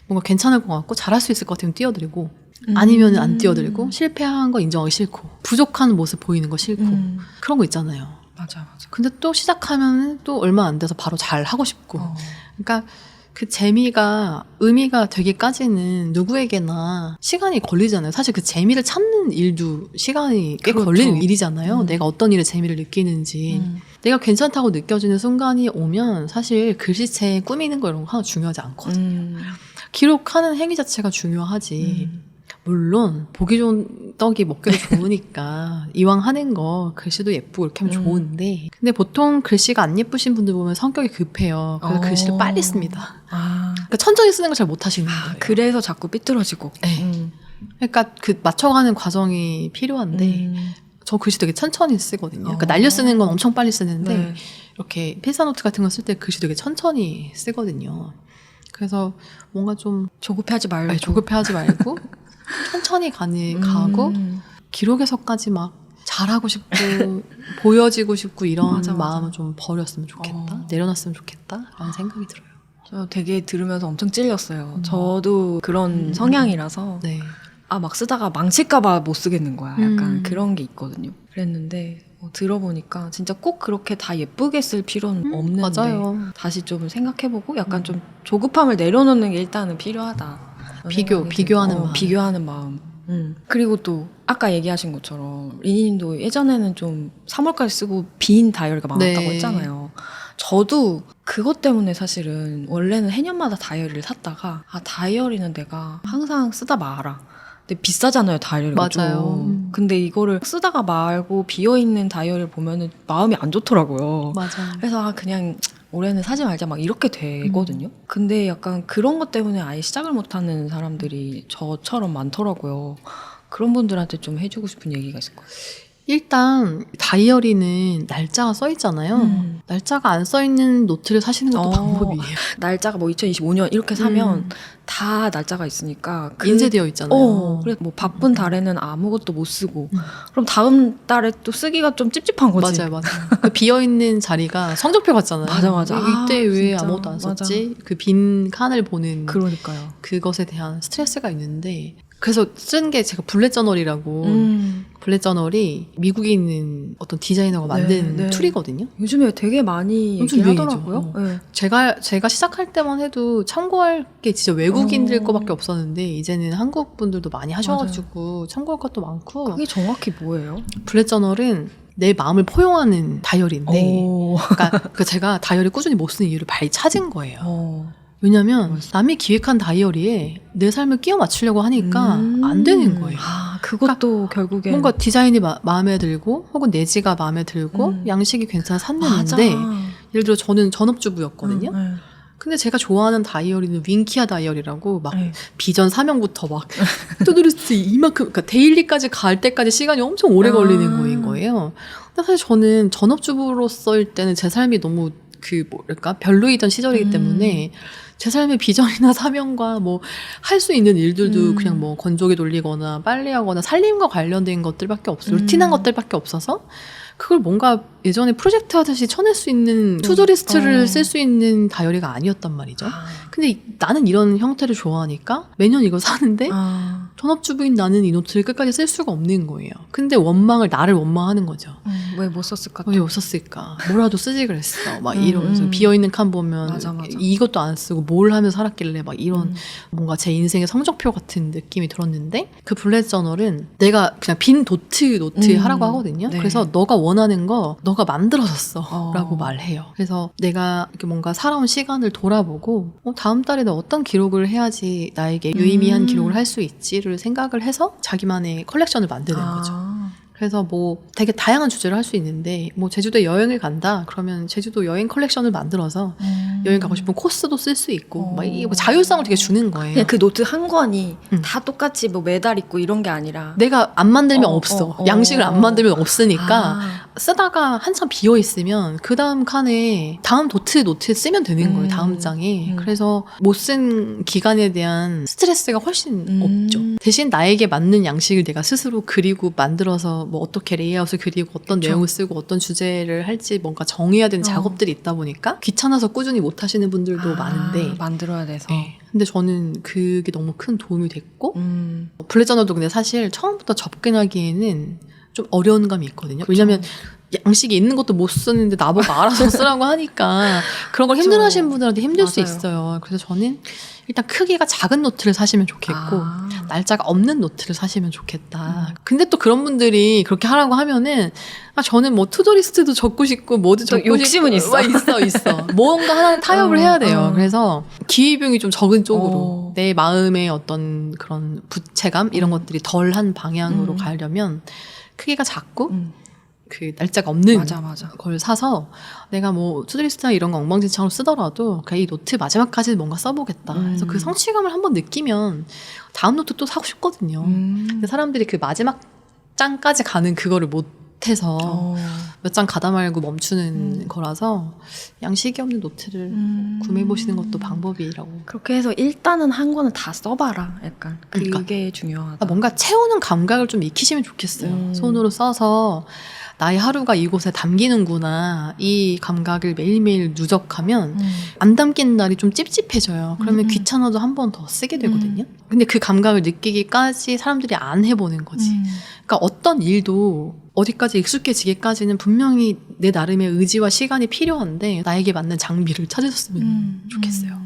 뭔가 괜찮을 것 같고 잘할 수 있을 것 같으면 뛰어들고 아니면 안 뛰어들고 실패한 거 인정하기 싫고 부족한 모습 보이는 거 싫고 그런 거 있잖아요. 맞아. 근데 또 시작하면 또 얼마 안 돼서 바로 잘 하고 싶고 그러니까 그 재미가 의미가 되기까지는 누구에게나 시간이 걸리잖아요. 사실 그 재미를 찾는 일도 시간이 꽤 그렇죠. 걸리는 일이잖아요. 내가 어떤 일에 재미를 느끼는지 내가 괜찮다고 느껴지는 순간이 오면 사실 글씨체 꾸미는 거 이런 거 하나 중요하지 않거든요. 기록하는 행위 자체가 중요하지. 물론 보기 좋은 떡이 먹기도 좋으니까 이왕 하는 거 글씨도 예쁘고 이렇게 하면 좋은데 근데 보통 글씨가 안 예쁘신 분들 보면 성격이 급해요. 그래서 글씨를 빨리 씁니다. 그러니까 천천히 쓰는 걸 잘 못하시는 거예요. 그래서 자꾸 삐뚤어지고. 네. 그러니까 그 맞춰가는 과정이 필요한데 저 글씨 되게 천천히 쓰거든요. 그러니까 날려 쓰는 건 엄청 빨리 쓰는데 네. 이렇게 필사노트 같은 거 쓸 때 글씨 되게 천천히 쓰거든요. 그래서 뭔가 좀 조급해하지 말고. 조급해하지 말고 천천히 가고 기록에서까지 막 잘하고 싶고 보여지고 싶고 이런 맞아. 마음은 좀 버렸으면 좋겠다. 내려놨으면 좋겠다 라는 생각이 들어요. 저 되게 들으면서 엄청 찔렸어요. 저도 그런 성향이라서 네. 막 쓰다가 망칠까봐 못 쓰겠는 거야. 약간 그런 게 있거든요. 그랬는데 들어보니까 진짜 꼭 그렇게 다 예쁘게 쓸 필요는 없는데 맞아요. 다시 좀 생각해보고 약간 좀 조급함을 내려놓는 게 일단은 필요하다. 비교하는 마음. 비교하는 마음. 그리고 또 아까 얘기하신 것처럼 리니님도 예전에는 좀 3월까지 쓰고 빈 다이어리가 많았다고 네. 했잖아요. 저도 그것 때문에 사실은 원래는 해년마다 다이어리를 샀다가 다이어리는 내가 항상 쓰다 말아. 근데 비싸잖아요, 다이어리가. 맞아요. 좀. 근데 이거를 쓰다가 말고 비어있는 다이어리를 보면은 마음이 안 좋더라고요. 맞아요. 그래서 그냥 올해는 사지 말자 막 이렇게 되거든요. 근데 약간 그런 것 때문에 아예 시작을 못하는 사람들이 저처럼 많더라고요. 그런 분들한테 좀 해주고 싶은 얘기가 있을 것 같아요. 일단 다이어리는 날짜가 써 있잖아요. 날짜가 안 써 있는 노트를 사시는 것도 방법이에요. 날짜가 뭐 2025년 이렇게 사면 다 날짜가 있으니까 인쇄되어 있잖아요. 그래 뭐 바쁜 달에는 아무것도 못 쓰고 그럼 다음 달에 또 쓰기가 좀 찝찝한 거지. 맞아요. 그 비어 있는 자리가 성적표 같잖아요. 맞아. 이때 왜 진짜. 아무것도 안 썼지? 그 빈 칸을 보는 그러니까요. 그것에 대한 스트레스가 있는데 그래서 쓴 게 제가 블랙 저널이라고 블랙 저널이 미국에 있는 어떤 디자이너가 만든 네. 툴이거든요. 요즘에 되게 많이 엄청 얘기를 유행이죠. 하더라고요. 네. 제가 시작할 때만 해도 참고할 게 진짜 외국인들 거밖에 없었는데 이제는 한국 분들도 많이 하셔가지고 참고할 것도 많고. 그게 정확히 뭐예요? 블랙 저널은 내 마음을 포용하는 다이어리인데 그러니까 제가 다이어리 꾸준히 못 쓰는 이유를 많이 찾은 거예요. 왜냐면 남이 기획한 다이어리에 내 삶을 끼워 맞추려고 하니까 안 되는 거예요. 그것도 결국에 뭔가 디자인이 마음에 들고 혹은 내지가 마음에 들고 양식이 괜찮아 샀는데 예를 들어 저는 전업주부였거든요. 근데 제가 좋아하는 다이어리는 윙키아 다이어리라고 막 비전 사명부터 막 투두리스트 이만큼 그러니까 데일리까지 갈 때까지 시간이 엄청 오래 걸리는 거인 거예요. 사실 저는 전업주부로서일 때는 제 삶이 너무 뭐랄까 별로이던 시절이기 때문에 제 삶의 비전이나 사명과 뭐 할 수 있는 일들도 그냥 뭐 건조기 돌리거나 빨래하거나 살림과 관련된 것들밖에 없어요. 루틴한 것들밖에 없어서 그걸 뭔가 예전에 프로젝트 하듯이 쳐낼 수 있는 투두리스트를 쓸 수 있는 다이어리가 아니었단 말이죠. 근데 나는 이런 형태를 좋아하니까 매년 이거 사는데 전업주부인 나는 이 노트를 끝까지 쓸 수가 없는 거예요. 근데 나를 원망하는 거죠. 왜 못 썼을까? 왜 못 썼을까? 뭐라도 쓰지 그랬어. 막 이러면서 비어있는 칸 보면 맞아. 이것도 안 쓰고 뭘 하면서 살았길래 막 이런 뭔가 제 인생의 성적표 같은 느낌이 들었는데 그 블랙 저널은 내가 그냥 빈 노트 하라고 하거든요. 네. 그래서 너가 원하는 거 너가 만들어졌어 라고 말해요. 그래서 내가 이렇게 뭔가 살아온 시간을 돌아보고 다음 달에 나 어떤 기록을 해야지 나에게 유의미한 기록을 할 수 있지를 생각을 해서 자기만의 컬렉션을 만드는 거죠. 그래서 뭐 되게 다양한 주제를 할 수 있는데 뭐 제주도에 여행을 간다 그러면 제주도 여행 컬렉션을 만들어서 여행 가고 싶은 코스도 쓸 쓸 수 있고 막 이 자율성을 되게 주는 거예요. 그냥 그 노트 한 권이 다 똑같이 뭐 매달 있고 이런 게 아니라 내가 안 만들면 없어. 양식을 안 만들면 없으니까 쓰다가 한참 비어 있으면 그 다음 칸에 다음 노트 쓰면 되는 거예요. 다음 장에. 그래서 못 쓴 기간에 대한 스트레스가 훨씬 없죠. 대신 나에게 맞는 양식을 내가 스스로 그리고 만들어서 뭐 어떻게 레이아웃을 그리고 어떤 내용을 쓰고 어떤 주제를 할지 뭔가 정해야 되는 작업들이 있다 보니까 귀찮아서 꾸준히 못 하시는 분들도 많은데 만들어야 돼서. 네. 근데 저는 그게 너무 큰 도움이 됐고 블랙 저널도 근데 사실 처음부터 접근하기에는 좀 어려운 감이 있거든요. 그쵸. 왜냐면 양식이 있는 것도 못 쓰는데 나보고 알아서 쓰라고 하니까 그런 걸 힘들어하시는 분들한테 힘들 수 있어요. 그래서 저는 일단 크기가 작은 노트를 사시면 좋겠고 날짜가 없는 노트를 사시면 좋겠다. 근데 또 그런 분들이 그렇게 하라고 하면은 저는 뭐 투두리스트도 적고 싶고 뭐도 적고 싶고 욕심은 있어. 있어. 뭔가 하나 타협을 해야 돼요. 그래서 기회비용이 좀 적은 쪽으로 내 마음의 어떤 그런 부채감 이런 것들이 덜한 방향으로 가려면 크기가 작고 그 날짜가 없는 걸 사서 내가 뭐 투두리스트나 이런 거 엉망진창으로 쓰더라도 그냥 이 노트 마지막까지 뭔가 써보겠다. 그래서 그 성취감을 한번 느끼면 다음 노트 또 사고 싶거든요. 근데 사람들이 그 마지막 장까지 가는 그거를 못해서 몇 장 가다 말고 멈추는 거라서 양식이 없는 노트를 구매해보시는 것도 방법이라고. 그렇게 해서 일단은 한 권은 다 써봐라. 약간 그게 그러니까. 중요하다. 뭔가 채우는 감각을 좀 익히시면 좋겠어요. 손으로 써서 나의 하루가 이곳에 담기는구나. 이 감각을 매일매일 누적하면 안 담긴 날이 좀 찝찝해져요. 그러면 귀찮아도 한 번 더 쓰게 되거든요. 근데 그 감각을 느끼기까지 사람들이 안 해보는 거지. 그러니까 어떤 일도 어디까지 익숙해지기까지는 분명히 내 나름의 의지와 시간이 필요한데 나에게 맞는 장비를 찾으셨으면 좋겠어요.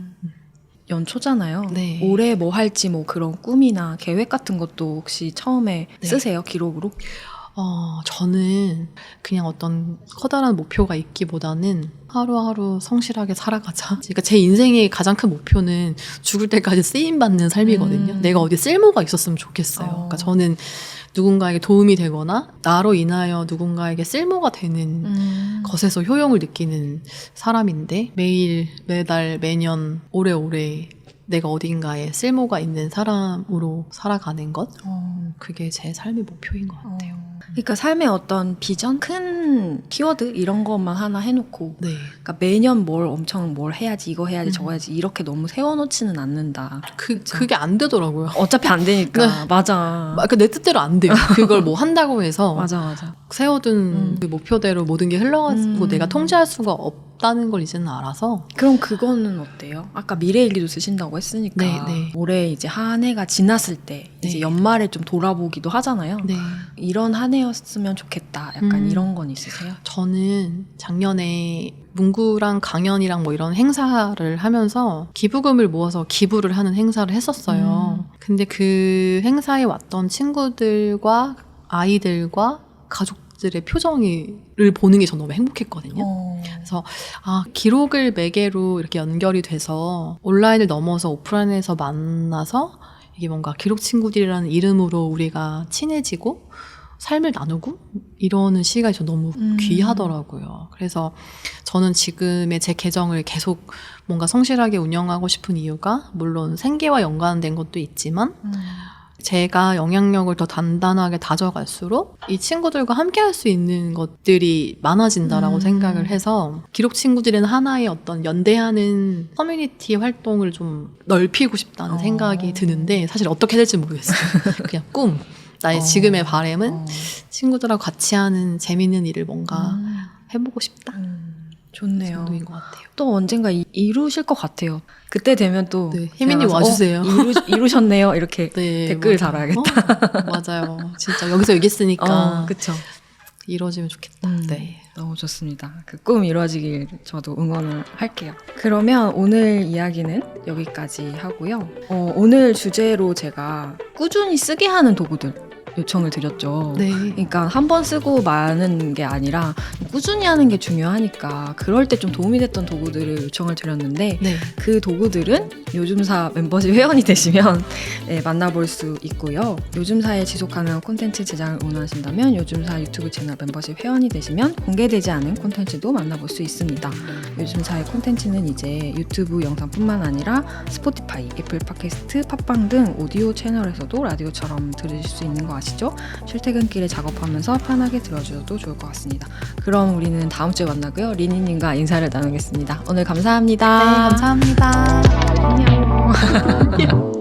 연초잖아요. 네. 올해 뭐 할지 뭐 그런 꿈이나 계획 같은 것도 혹시 처음에 쓰세요? 기록으로? 저는 그냥 어떤 커다란 목표가 있기보다는 하루하루 성실하게 살아가자. 그러니까 제 인생의 가장 큰 목표는 죽을 때까지 쓰임받는 삶이거든요. 내가 어디 쓸모가 있었으면 좋겠어요. 그러니까 저는 누군가에게 도움이 되거나 나로 인하여 누군가에게 쓸모가 되는 것에서 효용을 느끼는 사람인데 매일, 매달, 매년, 오래오래 내가 어딘가에 쓸모가 있는 사람으로 살아가는 것? 그게 제 삶의 목표인 것 같아요. 그러니까 삶의 어떤 비전? 큰 키워드? 이런 것만 하나 해놓고 네. 그러니까 매년 뭘 해야지 이거 해야지 저거 해야지 이렇게 너무 세워놓지는 않는다. 그게 안 되더라고요. 어차피 안 되니까. 맞아. 내 뜻대로 안 돼요. 그걸 뭐 한다고 해서 맞아. 세워둔 그 목표대로 모든 게 흘러가고 내가 통제할 수가 없다는 걸 이제는 알아서. 그럼 그거는 어때요? 아까 미래일기도 쓰신다고 했으니까 네. 올해 이제 한 해가 지났을 때 이제 연말에 좀 돌아보기도 하잖아요. 네. 이런 한 해였으면 좋겠다. 약간 이런 건 있으세요? 저는 작년에 문구랑 강연이랑 뭐 이런 행사를 하면서 기부금을 모아서 기부를 하는 행사를 했었어요. 근데 그 행사에 왔던 친구들과 아이들과 가족들의 표정을 보는 게 전 너무 행복했거든요. 그래서 기록을 매개로 이렇게 연결이 돼서 온라인을 넘어서 오프라인에서 만나서 이게 뭔가 기록 친구들이라는 이름으로 우리가 친해지고 삶을 나누고 이러는 시간이 저 너무 귀하더라고요. 그래서 저는 지금의 제 계정을 계속 뭔가 성실하게 운영하고 싶은 이유가 물론 생계와 연관된 것도 있지만 제가 영향력을 더 단단하게 다져갈수록 이 친구들과 함께 할 수 있는 것들이 많아진다라고 생각을 해서 기록 친구들은 하나의 어떤 연대하는 커뮤니티 활동을 좀 넓히고 싶다는 생각이 드는데 사실 어떻게 될지 모르겠어요. 그냥 꿈. 나의 지금의 바람은 친구들하고 같이 하는 재밌는 일을 뭔가 해보고 싶다. 그 좋네요. 정도인 것 같아요. 또 언젠가 이루실 것 같아요. 그때 되면 또 네, 혜민님 제가 와주세요. 이루셨네요. 이렇게 네, 댓글 맞아요. 달아야겠다. 맞아요. 진짜 여기서 얘기했으니까 그쵸. 이루어지면 좋겠다. 네. 너무 좋습니다. 그 꿈 이루어지길 저도 응원을 할게요. 그러면 오늘 이야기는 여기까지 하고요. 오늘 주제로 제가 꾸준히 쓰게 하는 도구들 요청을 드렸죠. 네. 그러니까 한 번 쓰고 마는 게 아니라 꾸준히 하는 게 중요하니까 그럴 때 좀 도움이 됐던 도구들을 요청을 드렸는데 네. 그 도구들은 요즘사 멤버십 회원이 되시면 네, 만나볼 수 있고요. 요즘사의 지속 가능한 콘텐츠 제작을 원하신다면 요즘사 유튜브 채널 멤버십 회원이 되시면 공개되지 않은 콘텐츠도 만나볼 수 있습니다. 요즘사의 콘텐츠는 이제 유튜브 영상뿐만 아니라 스포티파이, 애플 팟캐스트, 팟빵 등 오디오 채널에서도 라디오처럼 들으실 수 있는 거 아시죠? 출퇴근길에 작업하면서 편하게 들어주셔도 좋을 것 같습니다. 그럼 우리는 다음 주에 만나고요. 리니님과 인사를 나누겠습니다. 오늘 감사합니다. 네, 감사합니다. 안녕.